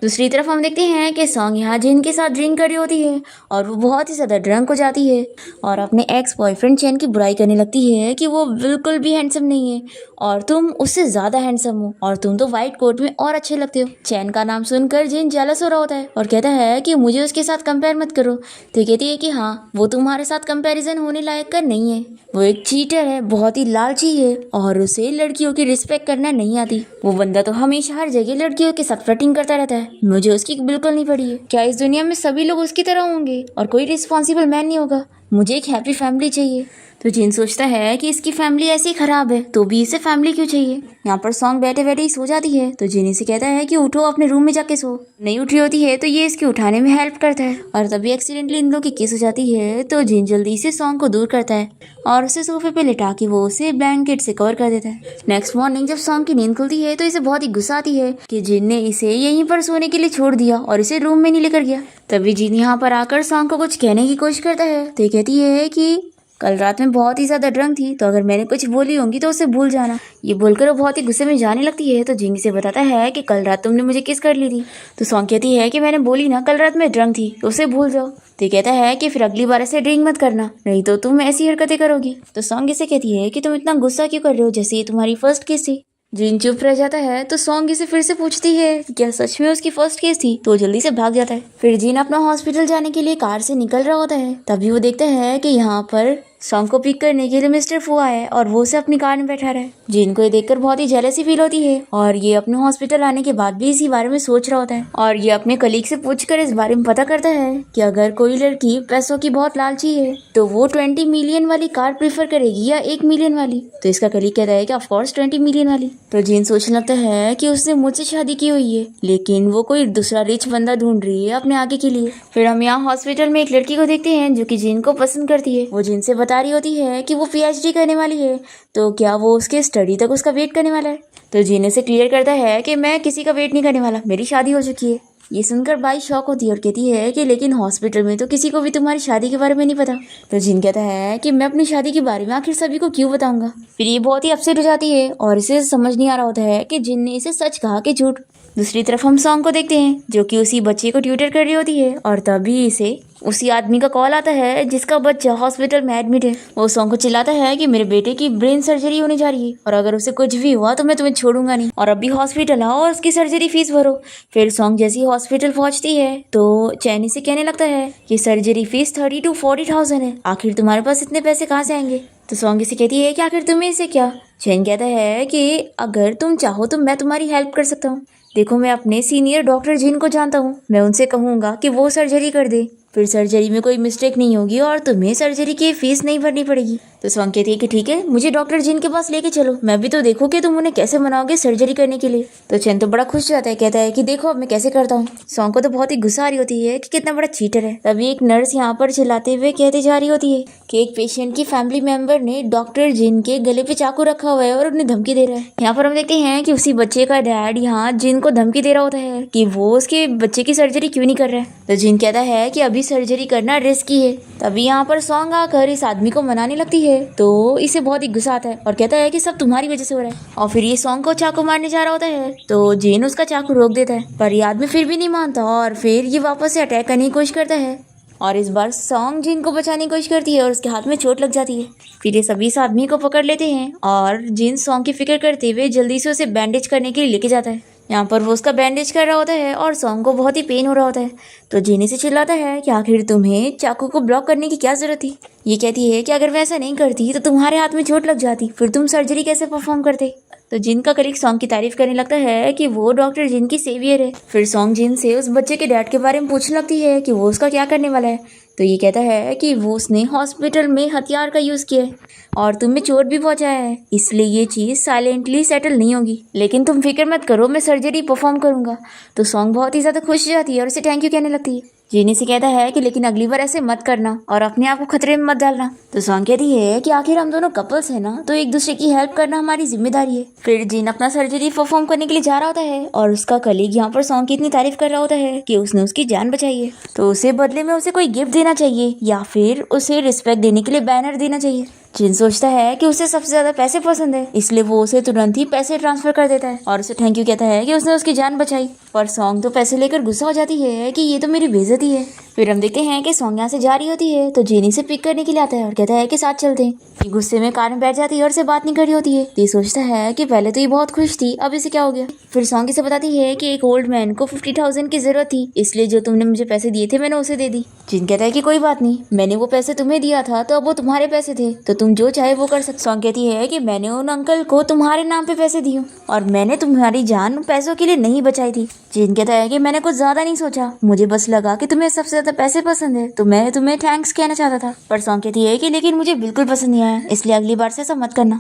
दूसरी तरफ हम देखते हैं कि सॉन्ग यहाँ जिन के साथ ड्रिंक कर रही होती है और वो बहुत ही ज़्यादा ड्रंक हो जाती है और अपने एक्स बॉयफ्रेंड चैन की बुराई करने लगती है कि वो बिल्कुल भी हैंडसम नहीं है और तुम उससे ज़्यादा हैंडसम हो और तुम तो वाइट कोट में और अच्छे लगते हो। चैन का नाम सुनकर जिन जेलस हो रहा होता है और कहता है कि मुझे उसके साथ कंपेयर मत करो। तो कहती है कि हाँ, वो तुम्हारे साथ कंपैरिजन होने लायक का नहीं है, वो एक चीटर है, बहुत ही लालची है और उसे लड़कियों की रिस्पेक्ट करना नहीं आती। वो बंदा तो हमेशा हर जगह लड़कियों के साथ फ्लर्टिंग करता रहता है, मुझे उसकी बिल्कुल नहीं पड़ी है। क्या इस दुनिया में सभी लोग उसकी तरह होंगे और कोई रिस्पॉन्सिबल मैन नहीं होगा, मुझे एक हैप्पी फैमिली चाहिए। तो जिन सोचता है कि इसकी फैमिली ऐसी खराब है तो भी इसे फैमिली क्यों चाहिए। यहाँ पर सॉन्ग बैठे बैठे ही सो जाती है तो जिन से कहता है कि उठो, अपने रूम में जाके सो। नहीं उठी होती है तो ये इसके उठाने में हेल्प करता है और तभी एक्सीडेंटली इन लोग की किस हो जाती है। तो जिन जल्दी से सॉन्ग को दूर करता है और उसे सोफे पे लिटा के वो उसे ब्लैंकेट से कवर कर देता है। नेक्स्ट मॉर्निंग जब सॉन्ग की नींद खुलती है तो इसे बहुत ही गुस्सा आती है कि जिन ने इसे यहीं पर सोने के लिए छोड़ दिया और इसे रूम में नहीं लेकर गया। तभी जिन यहाँ पर आकर सॉन्ग को कुछ कहने की कोशिश करता है तो ये कहती है कि कल रात में बहुत ही ज्यादा ड्रंक थी, तो अगर मैंने कुछ बोली होंगी तो उसे भूल जाना। ये बोलकर वो बहुत ही गुस्से में जाने लगती है तो जिंग से बताता है कि कल रात तुमने मुझे किस कर ली थी। तो सॉन्ग कहती है कि मैंने बोली ना कल रात में ड्रंक थी, तो उसे भूल जाओ। तो कहता है कि फिर अगली बार ऐसे ड्रिंक मत करना, नहीं तो तुम ऐसी हरकतें करोगी। तो सॉन्ग इसे कहती है कि तुम इतना गुस्सा क्यों कर रहे हो, जैसे ये तुम्हारी फर्स्ट किस थी। जिन चुप रह जाता है तो सॉन्ग इसे फिर से पूछती है कि क्या सच में उसकी फर्स्ट केस थी, तो जल्दी से भाग जाता है। फिर जिन अपना हॉस्पिटल जाने के लिए कार से निकल रहा होता है तभी वो देखता है कि यहाँ पर सॉन्ग को पिक करने के लिए मिस्टर फू आया है और वो उसे अपनी कार में बैठा रहा है। जिन को ये देखकर बहुत ही जेलसी फील होती है और ये अपने हॉस्पिटल आने के बाद भी इसी बारे में सोच रहा होता है और ये अपने कलीग से पूछकर इस बारे में पता करता है कि अगर कोई लड़की पैसों की बहुत लालची है तो वो 20 मिलियन वाली कार प्रीफर करेगी या 1 मिलियन वाली। तो इसका कलीग कहता है कि ऑफ कोर्स 20 मिलियन वाली। तो जिन सोचने लगता है कि उसने मुझसे शादी की हुई है लेकिन वो कोई दूसरा रिच बंदा ढूंढ रही है अपने आगे के लिए। फिर हम यहाँ हॉस्पिटल में एक लड़की को देखते हैं जो कि जिन को पसंद करती है। वो जिन से बता रही होती है कि वो पीएचडी करने वाली है, तो क्या वो उसके स्टडी तक उसका वेट करने वाला है। तो जिन से क्लियर करता है कि मैं किसी का वेट नहीं करने वाला, मेरी शादी हो चुकी है। ये सुनकर बाई शॉक होती है और कहती है कि लेकिन हॉस्पिटल में तो किसी को भी तुम्हारी शादी के बारे में नहीं पता। तो जिन कहता है कि मैं अपनी शादी के बारे में आखिर सभी को क्यों बताऊंगा। फिर ये बहुत ही अपसेट हो जाती है और इसे समझ नहीं आ रहा होता है कि जिन ने इसे सच कहा कि झूठ। दूसरी तरफ हम सॉन्ग को देखते हैं जो कि उसी बच्चे को ट्यूटर कर रही होती है और तभी इसे उसी आदमी का कॉल आता है जिसका बच्चा हॉस्पिटल में एडमिट है। वो सॉन्ग को चिल्लाता है कि मेरे बेटे की ब्रेन सर्जरी होने जा रही है और अगर उसे कुछ भी हुआ तो मैं तुम्हें छोड़ूंगा नहीं और अभी हॉस्पिटल आओ और उसकी सर्जरी फीस भरो। फिर सॉन्ग जैसी हॉस्पिटल पहुंचती है तो चैनी से कहने लगता है कि सर्जरी फीस 30 to 40,000 है, आखिर तुम्हारे पास इतने पैसे कहाँ से आएंगे। तो सॉन्ग इसे कहती है कि आखिर तुम्हें इसे क्या। चैन कहता है कि अगर तुम चाहो तो मैं तुम्हारी हेल्प कर सकता हूँ। देखो मैं अपने सीनियर डॉक्टर जिन को जानता हूँ, मैं उनसे कहूँगा कि वो सर्जरी कर दे। फिर सर्जरी में कोई मिस्टेक नहीं होगी और तुम्हें सर्जरी की फीस नहीं भरनी पड़ेगी। तो सॉन्ग कहती है कि ठीक है, मुझे डॉक्टर जिन के पास लेके चलो, मैं भी तो देखूँ कि तुम उन्हें कैसे मनाओगे सर्जरी करने के लिए। तो चैन तो बड़ा खुश जाता है, कहता है कि देखो अब मैं कैसे करता हूँ। सॉन्ग को तो बहुत ही गुस्सा आ रही होती है कि कितना बड़ा चीटर है। तभी एक नर्स यहाँ पर चिल्लाते हुए कहते जा रही होती है कि एक पेशेंट की फैमिली मेंबर ने डॉक्टर जिन के गले पे चाकू रखा हुआ है और उन्हें धमकी दे रहा है। यहाँ पर हम देखते हैं कि उसी बच्चे का डैड यहाँ जिन को धमकी दे रहा होता है कि वो उसके बच्चे की सर्जरी क्यों नहीं कर रहा है। तो जिन कहता है कि अभी सर्जरी करना रिस्की है। तभी यहाँ पर सॉन्ग आकर इस आदमी को मनाने लगती है तो इसे बहुत ही गुस्सा आता है और कहता है कि सब तुम्हारी वजह से हो रहा है। और फिर ये सॉन्ग को चाकू मारने जा रहा होता है तो जिन उसका चाकू रोक देता है, पर ये आदमी फिर भी नहीं मानता और फिर ये वापस से अटैक करने की कोशिश करता है। और इस बार सॉन्ग जिन को बचाने की कोशिश करती है और उसके हाथ में चोट लग जाती है। फिर ये सभी इस आदमी को पकड़ लेते हैं और जिन सॉन्ग की फिक्र करते हुए जल्दी से उसे बैंडेज करने के लिए लेके जाता है। यहाँ पर वो उसका बैंडेज कर रहा होता है और सॉन्ग को बहुत ही पेन हो रहा होता है। तो जिनी से चिल्लाता है कि आखिर तुम्हें चाकू को ब्लॉक करने की क्या जरूरत थी। ये कहती है कि अगर मैं ऐसा नहीं करती तो तुम्हारे हाथ में चोट लग जाती, फिर तुम सर्जरी कैसे परफॉर्म करते। तो जिन का कलीग सॉन्ग की तारीफ करने लगता है कि वो डॉक्टर जिन की सेवियर है। फिर सॉन्ग जिन से उस बच्चे के डैड के बारे में पूछने लगती है कि वो उसका क्या करने वाला है। तो ये कहता है कि वो उसने हॉस्पिटल में हथियार का यूज़ किया है और तुम्हें चोट भी पहुंचाया है, इसलिए ये चीज़ साइलेंटली सेटल नहीं होगी, लेकिन तुम फिक्र मत करो, मैं सर्जरी परफॉर्म करूंगा। तो सॉन्ग बहुत ही ज़्यादा खुश हो जाती है और उसे थैंक यू कहने लगती है। जिनी से कहता है कि लेकिन अगली बार ऐसे मत करना और अपने आप को खतरे में मत डालना। तो सॉन्ग कहती है कि आखिर हम दोनों कपल्स हैं ना, तो एक दूसरे की हेल्प करना हमारी जिम्मेदारी है। फिर जिन अपना सर्जरी परफॉर्म करने के लिए जा रहा होता है और उसका कलीग यहाँ पर सॉन्ग की इतनी तारीफ कर रहा होता है कि उसने उसकी जान बचाई है, तो उसे बदले में उसे कोई गिफ्ट देना चाहिए या फिर उसे रिस्पेक्ट देने के लिए बैनर देना चाहिए। जिन सोचता है कि उसे सबसे ज्यादा पैसे पसंद है, इसलिए वो उसे तुरंत ही पैसे ट्रांसफर कर देता है और उसे थैंक यू कहता है कि उसने उसकी जान बचाई। पर सॉन्ग तो पैसे लेकर गुस्सा हो जाती है कि ये तो मेरी बेइज्जती है। फिर हम देखते हैं कि सॉन्ग यहाँ से जा रही होती है तो जेनी से पिक करने के लिए आता है और कहता है कि साथ चलते हैं। ये गुस्से में कार में बैठ जाती है और से बात नहीं कर रही होती है। ये सोचता है कि पहले तो ये बहुत खुश थी, अब इसे क्या हो गया। फिर सॉन्ग इसे बताती है कि एक ओल्ड मैन को 50,000 की जरूरत थी, इसलिए जो तुमने मुझे पैसे दिए थे मैंने उसे दे दी। जिन कहता है कि कोई बात नहीं, मैंने वो पैसे तुम्हें दिया था तो अब वो तुम्हारे पैसे थे, तो तुम जो चाहे वो कर सकते। सॉन्ग कहती है कि मैंने उन अंकल को तुम्हारे नाम पे पैसे दिए और मैंने तुम्हारी जान पैसों के लिए नहीं बचाई थी। जिन कहता है कि मैंने कुछ ज्यादा नहीं सोचा, मुझे बस लगा कि तुम्हें सबसे ज्यादा पैसे पसंद है तो मैं तुम्हें थैंक्स कहना चाहता था। पर सॉन्ग कहती है कि लेकिन मुझे बिल्कुल पसंद नहीं आया, इसलिए अगली बार से ऐसा मत करना।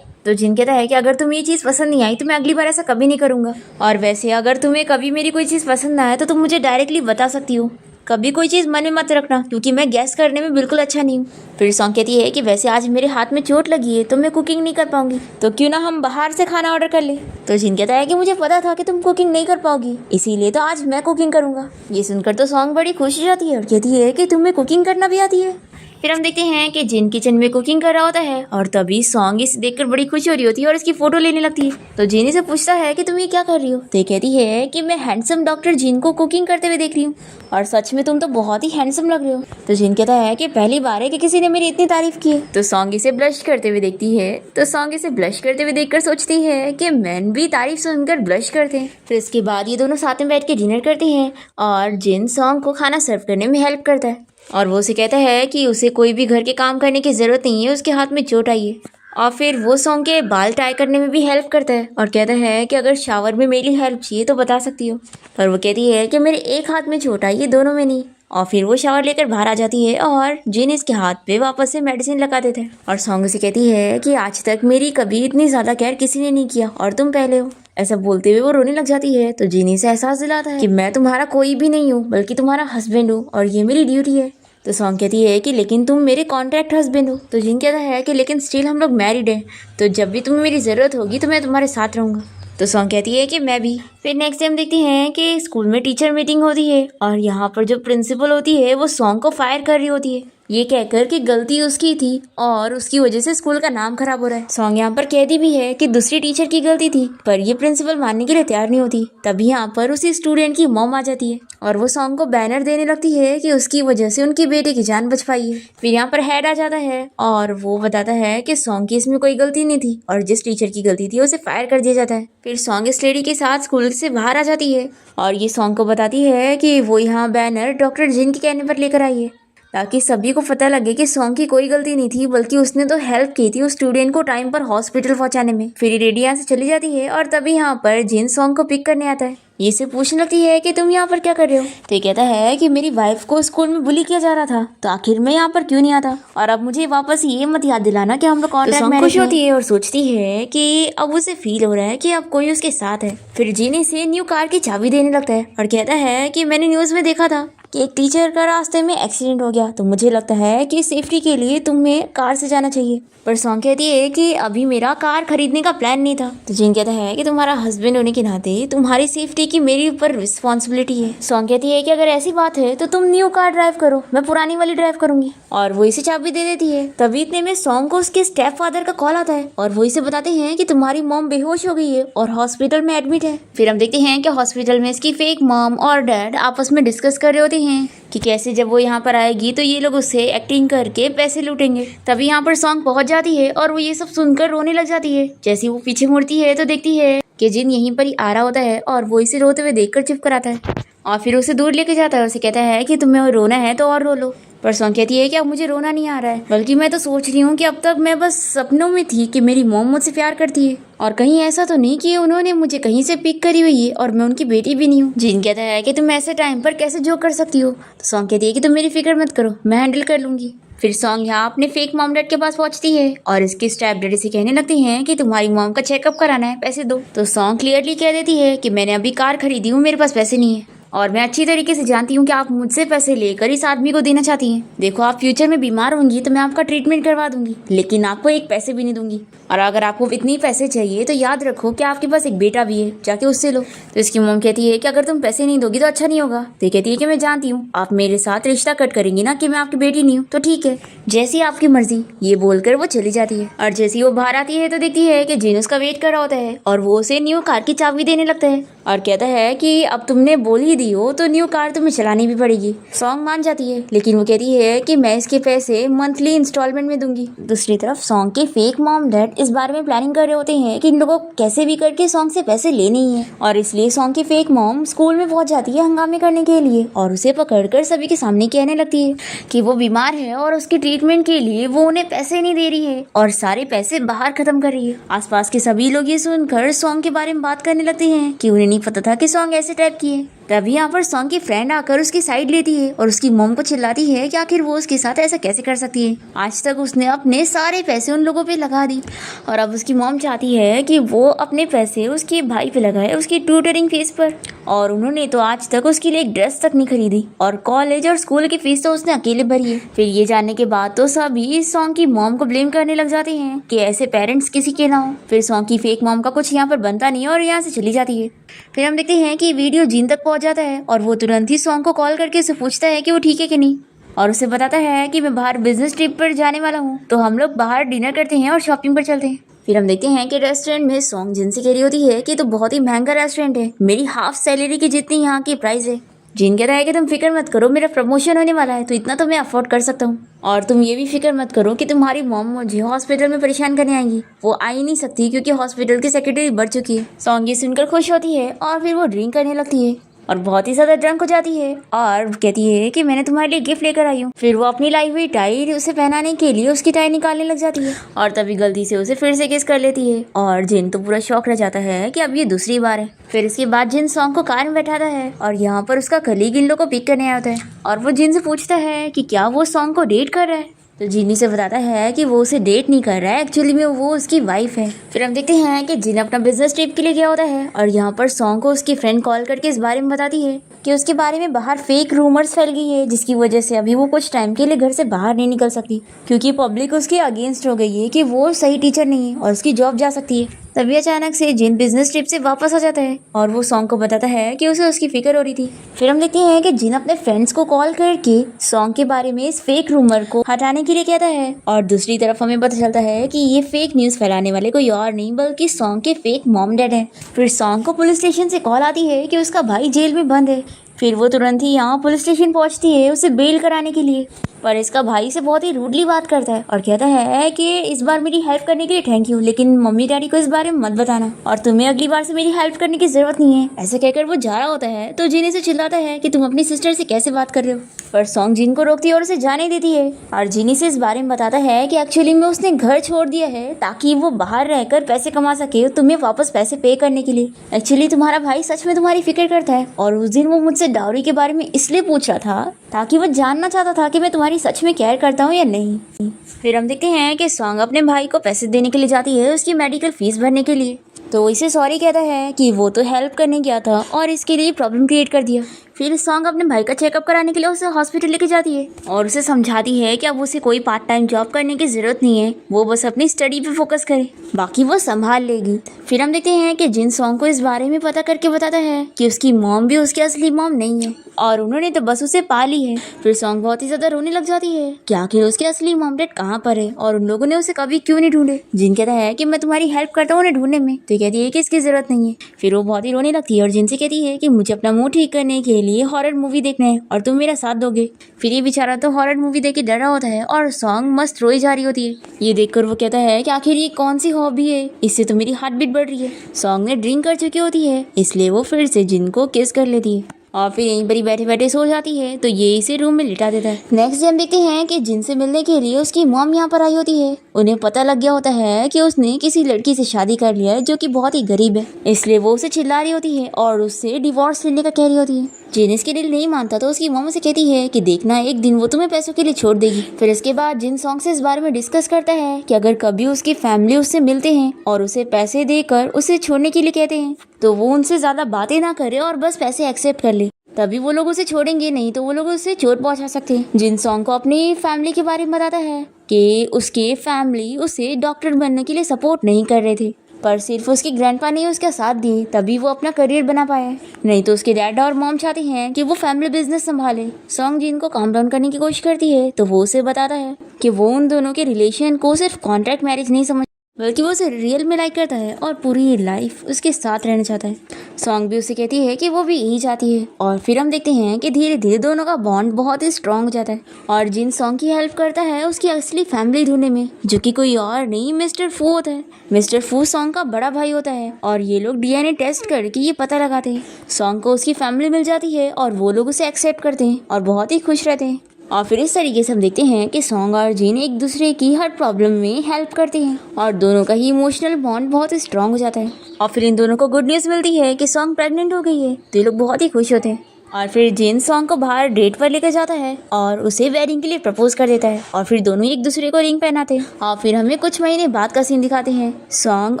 तो जिन कहता है कि अगर तुम्हें ये चीज़ पसंद नहीं आई तो मैं अगली बार ऐसा कभी नहीं करूंगा, और वैसे अगर तुम्हें कभी मेरी कोई चीज़ पसंद ना आए तो तुम मुझे डायरेक्टली बता सकती हो, कभी कोई चीज़ मन में मत रखना क्योंकि मैं गैस करने में बिल्कुल अच्छा नहीं हूँ। फिर सॉन्ग कहती है कि वैसे आज मेरे हाथ में चोट लगी है तो मैं कुकिंग नहीं कर पाऊंगी, तो क्यों ना हम बाहर से खाना ऑर्डर कर ले। तो जिन कहता है कि मुझे पता था कि तुम कुकिंग नहीं कर पाओगी, इसीलिए तो आज मैं कुकिंग करूंगा। ये सुनकर तो सॉन्ग बड़ी खुश हो जाती है और कहती है कि तुम्हें कुकिंग करना भी आती है। फिर हम देखते हैं कि जिन किचन में कुकिंग कर रहा होता है और तभी सॉन्ग इसे देखकर बड़ी खुश हो रही होती है और इसकी फोटो लेने लगती है। तो जिन से पूछता है कि तुम ये क्या कर रही हो। तो कहती है कि मैं हैंडसम डॉक्टर जिन को कुकिंग करते हुए देख रही हूँ और सच में तुम तो बहुत ही हैंडसम लग रहे हो। तो जिन कहता है कि पहली बार है कि किसी ने मेरी इतनी तारीफ की है। तो सॉन्ग इसे ब्लश करते हुए देखती है। तो सॉन्ग इसे ब्लश करते हुए देखकर सोचती है कि मैन भी तारीफ सुनकर ब्लश करते हैं। फिर इसके बाद ये दोनों साथ में बैठ के डिनर करते हैं और जिन सॉन्ग को खाना सर्व करने में हेल्प करता है और वो उसे कहता है कि उसे कोई भी घर के काम करने की ज़रूरत नहीं है, उसके हाथ में चोट आई है। और फिर वो सॉन्ग के बाल टाई करने में भी हेल्प करता है और कहता है कि अगर शावर में मेरी हेल्प चाहिए तो बता सकती हो। पर वो कहती है कि मेरे एक हाथ में चोट आई है, दोनों में नहीं। और फिर वो शावर लेकर बाहर आ जाती है और जिन इसके हाथ पे वापस से मेडिसिन लगा देते हैं और सॉन्ग उसे कहती है कि आज तक मेरी कभी इतनी ज़्यादा केयर किसी ने नहीं किया और तुम पहले हो। ऐसा बोलते हुए वो रोने लग जाती है। तो जिनी से एहसास दिलाता है कि मैं तुम्हारा कोई भी नहीं हूँ बल्कि तुम्हारा हस्बैंड हूँ और ये मेरी ड्यूटी है। तो सॉन्ग कहती है कि लेकिन तुम मेरे कॉन्ट्रैक्ट हस्बैंड हो। तो जिन कहता है कि लेकिन स्टिल हम लोग मैरिड हैं, तो जब भी तुम्हें मेरी ज़रूरत होगी तो मैं तुम्हारे साथ रहूँगा। तो सॉन्ग कहती है कि मैं भी। फिर नेक्स्ट टाइम देखते हैं कि स्कूल में टीचर मीटिंग होती है और यहाँ पर जो प्रिंसिपल होती है वो सॉन्ग को फायर कर रही होती है, ये कहकर कि गलती उसकी थी और उसकी वजह से स्कूल का नाम खराब हो रहा है। सॉन्ग यहाँ पर कहती भी है कि दूसरी टीचर की गलती थी, पर ये प्रिंसिपल मानने के लिए तैयार नहीं होती। तभी यहाँ पर उसी स्टूडेंट की मॉम आ जाती है और वो सॉन्ग को बैनर देने लगती है कि उसकी वजह से उनकी बेटे की जान बच पाई है। फिर यहाँ पर हेड आ जाता है और वो बताता है कि सॉन्ग की इसमें कोई गलती नहीं थी और जिस टीचर की गलती थी उसे फायर कर दिया जाता है। फिर सॉन्ग इस लेडी के साथ स्कूल से बाहर आ जाती है और ये सॉन्ग को बताती है कि वो यहाँ बैनर डॉक्टर जिन के कहने पर लेकर आई है ताकि सभी को पता लगे कि सॉन्ग की कोई गलती नहीं थी बल्कि उसने तो हेल्प की थी उस स्टूडेंट को टाइम पर हॉस्पिटल पहुंचाने में। फिर रेडी यहाँ से चली जाती है और तभी यहाँ पर जिन सॉन्ग को पिक करने आता है ये से पूछने लगती है कि तुम यहाँ पर क्या कर रहे हो। तो ये कहता है कि मेरी वाइफ को स्कूल में बुली किया जा रहा था, तो आखिर मैं यहाँ पर क्यों नहीं आता, और अब मुझे वापस ये मत याद दिलाना कि हम लोग कॉन्ट्रैक्ट मैरिज। खुश होती है और सोचती है कि अब उसे फील हो रहा है कि अब कोई उसके साथ है। फिर जीनी से न्यू कार की चाबी देने लगता है और कहता है कि मैंने न्यूज में देखा था कि एक टीचर का रास्ते में एक्सीडेंट हो गया, तो मुझे लगता है कि सेफ्टी के लिए तुम्हें कार से जाना चाहिए। पर सॉन्ग कहती है कि अभी मेरा कार खरीदने का प्लान नहीं था। तो जिन कहता है कि तुम्हारा हस्बैंड होने के नाते तुम्हारी सेफ्टी की मेरी ऊपर रिस्पॉन्सिबिलिटी है। सॉन्ग कहती है कि अगर ऐसी बात है तो तुम न्यू कार ड्राइव करो, मैं पुरानी वाली ड्राइव करूंगी, और वो इसे चाबी दे देती है। तभी इतने में सॉन्ग को उसके स्टेप फादर का कॉल आता है और वो इसे बताते हैं कि तुम्हारी मॉम बेहोश हो गई है और हॉस्पिटल में एडमिट है। फिर हम देखते हैं कि हॉस्पिटल में इसकी फेक मॉम और डैड आपस में डिस्कस कर रहे होते हैं कि कैसे जब वो यहाँ पर आएगी तो ये लोग उससे एक्टिंग करके पैसे लूटेंगे। तभी यहाँ पर सॉन्ग पहुंच जाती है और वो ये सब सुनकर रोने लग जाती है। जैसे वो पीछे मुड़ती है तो देखती है कि जिन यहीं पर ही आ रहा होता है और वो इसे रोते हुए देखकर चुप कराता है और फिर उसे दूर लेके जाता है। उसे कहता है कि तुम्हें रोना है तो और रो लो। पर सॉन्ग कहती है कि अब मुझे रोना नहीं आ रहा है, बल्कि मैं तो सोच रही हूँ कि अब तक मैं बस सपनों में थी कि मेरी मॉम मुझसे प्यार करती है, और कहीं ऐसा तो नहीं कि उन्होंने मुझे कहीं से पिक करी हुई है और मैं उनकी बेटी भी नहीं हूँ। जिन कहता है कि तुम ऐसे टाइम पर कैसे जोक कर सकती हो। तो सॉन्ग कहती है कि तुम मेरी फिक्र मत करो, मैं हैंडल कर लूंगी। फिर सॉन्ग यहाँ अपने फेक मॉम डैड के पास पहुंचती है और इसके स्टेप डैडी से कहने लगती हैं कि तुम्हारी मॉम का चेकअप कराना है, पैसे दो। तो सॉन्ग क्लियरली कह देती है कि मैंने अभी कार खरीदी हूँ, मेरे पास पैसे नहीं है, और मैं अच्छी तरीके से जानती हूँ कि आप मुझसे पैसे लेकर इस आदमी को देना चाहती हैं। देखो, आप फ्यूचर में बीमार होंगी तो मैं आपका ट्रीटमेंट करवा दूंगी, लेकिन आपको एक पैसे भी नहीं दूंगी, और अगर आपको इतनी पैसे चाहिए तो याद रखो कि आपके पास एक बेटा भी है, जाके उससे लो। तो इसकी मॉम कहती है कि अगर तुम पैसे नहीं दोगी तो अच्छा नहीं होगा। तो कहती है कि मैं जानती हूँ आप मेरे साथ रिश्ता कट करेंगी ना कि मैं आपकी बेटी नहीं हूँ, तो ठीक है, जैसी आपकी मर्जी। ये बोलकर वो चली जाती है और जैसी वो बाहर आती है तो देखती है कि जिन उसका वेट कर रहा होता है और वो उसे न्यू कार की चाबी देने लगता है और कहता है कि अब तुमने बोल ही दी हो तो न्यू कार तुम्हें चलानी भी पड़ेगी। सॉन्ग मान जाती है, लेकिन वो कहती है कि मैं इसके पैसे मंथली इंस्टॉलमेंट में दूंगी। दूसरी तरफ सॉन्ग के फेक मॉम डैड इस बारे में प्लानिंग कर रहे होते हैं कि इन लोगों को कैसे भी करके सॉन्ग से पैसे लेने ही है, और इसलिए सॉन्ग की फेक मॉम स्कूल में पहुंच जाती है हंगामे करने के लिए और उसे पकड़कर सभी के सामने कहने लगती है कि वो बीमार है और उसके ट्रीटमेंट के लिए वो उन्हें पैसे नहीं दे रही है और सारे पैसे बाहर खत्म कर रही है। आसपास के सभी लोग ये सुनकर सॉन्ग के बारे में बात करने लगते हैं कि उन्हें नहीं पता था कि सॉन्ग ऐसे टाइप की है। तभी यहाँ पर सॉन्ग की फ्रेंड आकर उसकी साइड लेती है और उसकी मॉम को चिल्लाती है कि आखिर वो उसके साथ ऐसा कैसे कर सकती है। आज तक उसने अपने सारे पैसे उन लोगों पे लगा दी और अब उसकी मॉम चाहती है कि वो अपने पैसे उसके भाई पे लगाए, उसकी ट्यूटरिंग फीस पर, और उन्होंने तो आज तक उसके लिए एक ड्रेस तक नहीं खरीदी और कॉलेज और स्कूल की फीस तो उसने अकेले भरी है। फिर ये जानने के बाद तो सभी सॉन्ग की मॉम को ब्लेम करने लग जाते हैं कि ऐसे पेरेंट्स किसी के ना हो। फिर सॉन्ग की फेक मॉम का कुछ यहाँ पर बनता नहीं और यहाँ से चली जाती है। फिर हम देखते हैं कि वीडियो जिन तक पहुंच जाता है और वो तुरंत ही सॉन्ग को कॉल करके उसे पूछता है कि वो ठीक है कि नहीं, और उसे बताता है कि मैं बाहर बिजनेस ट्रिप पर जाने वाला हूँ, तो हम लोग बाहर डिनर करते हैं और शॉपिंग पर चलते हैं। फिर हम देखते हैं कि रेस्टोरेंट में सॉन्ग जिन से कह रही होती है कि तो बहुत ही महंगा रेस्टोरेंट है, मेरी हाफ सैलरी की जितनी यहाँ की प्राइस है। जिन कहता है कि तुम फिक्र मत करो, मेरा प्रमोशन होने वाला है तो इतना तो मैं अफोर्ड कर सकता हूँ, और तुम ये भी फिक्र मत करो कि तुम्हारी मॉम मुझे हॉस्पिटल में परेशान करने आएंगी, वो आ ही नहीं सकती क्योंकि हॉस्पिटल की सेक्रेटरी बढ़ चुकी है। सॉन्ग ये सुनकर खुश होती है और फिर वो ड्रिंक करने लगती है और बहुत ही ज्यादा ड्रंक हो जाती है और कहती है कि मैंने तुम्हारे लिए गिफ्ट लेकर आई हूँ। फिर वो अपनी लाई हुई टाई उसे पहनाने के लिए उसकी टाई निकालने लग जाती है और तभी गलती से उसे फिर से किस कर लेती है और जिन तो पूरा शौक रह जाता है कि अब ये दूसरी बार है। फिर इसके बाद जिन सॉन्ग को कार में बैठाता है और यहाँ पर उसका कलीग इन लोगों को पिक करने आता है और वो जिन से पूछता है कि क्या वो सॉन्ग को डेट कर रहा है। तो जिन्नी से बताता है कि वो उसे डेट नहीं कर रहा है, एक्चुअली में वो उसकी वाइफ है। फिर हम देखते हैं कि जिन अपना बिजनेस ट्रिप के लिए गया होता है और यहाँ पर सॉन्ग को उसकी फ्रेंड कॉल करके इस बारे में बताती है कि उसके बारे में बाहर फेक रूमर्स फैल गई है, जिसकी वजह से अभी वो कुछ टाइम के लिए घर से बाहर नहीं निकल सकती क्योंकि पब्लिक उसके अगेंस्ट हो गई है कि वो सही टीचर नहीं है और उसकी जॉब जा सकती है। तभी अचानक से जिन बिजनेस ट्रिप से वापस आ जाता है और वो सॉन्ग को बताता है कि उसे उसकी फिक्र हो रही थी। फिर हम देखते हैं कि जिन अपने फ्रेंड्स को कॉल करके सॉन्ग के बारे में इस फेक रूमर को हटाने के लिए कहता है और दूसरी तरफ हमें पता चलता है कि ये फेक न्यूज फैलाने वाले कोई और नहीं बल्कि सॉन्ग के फेक मॉम डैड है। फिर सॉन्ग को पुलिस स्टेशन से कॉल आती है कि उसका भाई जेल में बंद है। फिर वो तुरंत ही यहाँ पुलिस स्टेशन पहुँचती है उसे बेल कराने के लिए, पर इसका भाई से बहुत ही रूडली बात करता है और कहता है कि इस बार मेरी हेल्प करने के लिए थैंक यू, लेकिन मम्मी डैडी को इस बारे में मत बताना और तुम्हें अगली बार से मेरी हेल्प करने की जरूरत नहीं है। ऐसे कहकर वो जा रहा होता है तो जिन से चिल्लाता है कि तुम अपनी सिस्टर से कैसे बात कर रहे हो, पर सॉन्ग जिन को रोकती है और उसे जाने देती है और जिनी से इस बारे में बताता है कि एक्चुअली में उसने घर छोड़ दिया है ताकि वो बाहर रहकर पैसे कमा सके तुम्हें वापस पैसे पे करने के लिए। एक्चुअली तुम्हारा भाई सच में तुम्हारी फिक्र करता है और उस दिन वो मुझसे डाउरी के बारे में इसलिए पूछ रहा था ताकि वो जानना चाहता था कि मैं तुम्हारी सच में केयर करता हूँ या नहीं। फिर हम देखते हैं कि सॉन्ग अपने भाई को पैसे देने के लिए जाती है उसकी मेडिकल फीस भरने के लिए, तो वो इसे सॉरी कहता है कि वो तो हेल्प करने गया था और इसके लिए प्रॉब्लम क्रिएट कर दिया। फिर सॉन्ग अपने भाई का चेकअप कराने के लिए उसे हॉस्पिटल लेके जाती है और उसे समझाती है कि अब उसे कोई पार्ट टाइम जॉब करने की जरूरत नहीं है, वो बस अपनी स्टडी पे फोकस करे, बाकी वो संभाल लेगी। फिर हम देखते हैं कि जिन सॉन्ग को इस बारे में पता करके बताता है कि उसकी मॉम भी उसकी असली मॉम नहीं है और उन्होंने तो बस उसे पाली है। फिर सॉन्ग बहुत ही ज्यादा रोने लग जाती है कि आखिर उसके असली मॉम डैड कहाँ पर है और उन लोगों ने उसे कभी क्यों नहीं ढूंढे। जिन कहता है कि मैं तुम्हारी हेल्प करता हूँ उन्हें ढूंढने में, तो कहती है कि इसकी जरूरत नहीं है। फिर वो बहुत ही रोने लगती है और जिन से कहती है कि मुझे अपना मुंह ठीक करने के लिए हॉरर मूवी देखना है और तुम मेरा साथ दोगे। फिर ये बेचारा तो हॉरर मूवी देख के डर रहा होता है और सॉन्ग मस्त रोई जा रही होती है। ये देखकर वो कहता है कि आखिर ये कौन सी हॉबी है, इससे तो मेरी हार्ट बीट बढ़ रही है। सॉन्ग ने ड्रिंक कर चुकी होती है इसलिए वो फिर से जिन को किस कर लेती है और फिर यहीं पर ही बैठे बैठे सो जाती है, तो ये इसे रूम में लिटा देता है। नेक्स्ट डे हम देखते हैं कि जिन से मिलने के लिए उसकी मॉम यहाँ पर आई होती है। उन्हें पता लग गया होता है कि उसने किसी लड़की से शादी कर लिया है जो कि बहुत ही गरीब है, इसलिए वो उसे चिल्ला रही होती है और उससे डिवोर्स लेने का कह रही होती है। जिन इसके दिल नहीं मानता तो उसकी मॉम उसे कहती है कि देखना एक दिन वो तुम्हें पैसों के लिए छोड़ देगी। फिर इसके बाद जिन सॉन्ग से इस बारे में डिस्कस करता है कि अगर कभी उसकी फैमिली उससे मिलते हैं और उसे पैसे देकर उसे छोड़ने के लिए कहते हैं तो वो उनसे ज्यादा बातें ना करे और बस पैसे एक्सेप्ट कर ले, तभी वो लोग उसे छोड़ेंगे, नहीं तो वो लोग उसे चोट पहुंचा सकते हैं। जिन सॉन्ग को अपनी फैमिली के बारे में बताता है कि उसके फैमिली उसे डॉक्टर बनने के लिए सपोर्ट नहीं कर रहे थे, पर सिर्फ उसके ग्रैंडपा ने उसका साथ दिए तभी वो अपना करियर बना पाया, नहीं तो उसके डैड और मॉम चाहते हैं कि वो फैमिली बिजनेस संभाले। सॉन्ग जिन को काम डाउन करने की कोशिश करती है तो वो उसे बताता है कि वो उन दोनों के रिलेशन को सिर्फ कॉन्ट्रैक्ट मैरिज नहीं समझ बल्कि वो उसे रियल में लाइक करता है और पूरी लाइफ उसके साथ रहना चाहता है। सॉन्ग भी उसे कहती है कि वो भी यही चाहती है और फिर हम देखते हैं कि धीरे धीरे दोनों का बॉन्ड बहुत ही स्ट्रांग हो जाता है और जिन सॉन्ग की हेल्प करता है उसकी असली फैमिली ढूंढने में, जो कि कोई और नहीं मिस्टर फू होता है। मिस्टर फू सॉन्ग का बड़ा भाई होता है और ये लोग डीएनए टेस्ट करके ये पता लगाते हैं। सॉन्ग को उसकी फैमिली मिल जाती है और वो लोग उसे एक्सेप्ट करते हैं और बहुत ही खुश रहते हैं। और फिर इस तरीके से हम देखते हैं कि सॉन्ग और जिन एक दूसरे की हर प्रॉब्लम में हेल्प करते हैं और दोनों का ही इमोशनल बॉन्ड बहुत स्ट्रांग हो जाता है। और फिर इन दोनों को गुड न्यूज़ मिलती है कि सॉन्ग प्रेग्नेंट हो गई है, तो ये लोग बहुत ही खुश होते हैं। और फिर जिन सॉन्ग को बाहर डेट पर लेकर जाता है और उसे वेडिंग के लिए प्रपोज कर देता है और फिर दोनों एक दूसरे को रिंग पहनाते हैं। और फिर हमें कुछ महीने बाद का सीन दिखाते हैं, सॉन्ग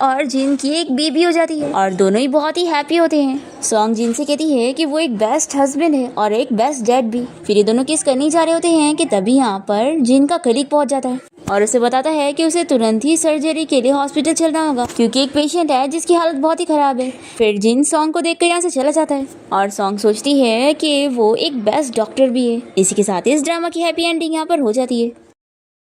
और जिन की एक बेबी हो जाती है और दोनों ही बहुत ही हैप्पी होते हैं। सॉन्ग जिन से कहती है कि वो एक बेस्ट हस्बैंड है और एक बेस्ट डैड भी। फिर ये दोनों किस करने जा रहे होते हैं कि तभी यहाँ पर जिन का कलीग पहुंच जाता है और उसे बताता है कि उसे तुरंत ही सर्जरी के लिए हॉस्पिटल चलना होगा क्योंकि एक पेशेंट है जिसकी हालत बहुत ही खराब है। फिर जिन सॉन्ग को देखकर यहाँ से चला जाता है और सॉन्ग सोचती है कि वो एक बेस्ट डॉक्टर भी है। इसी के साथ इस ड्रामा की हैप्पी एंडिंग यहाँ पर हो जाती है।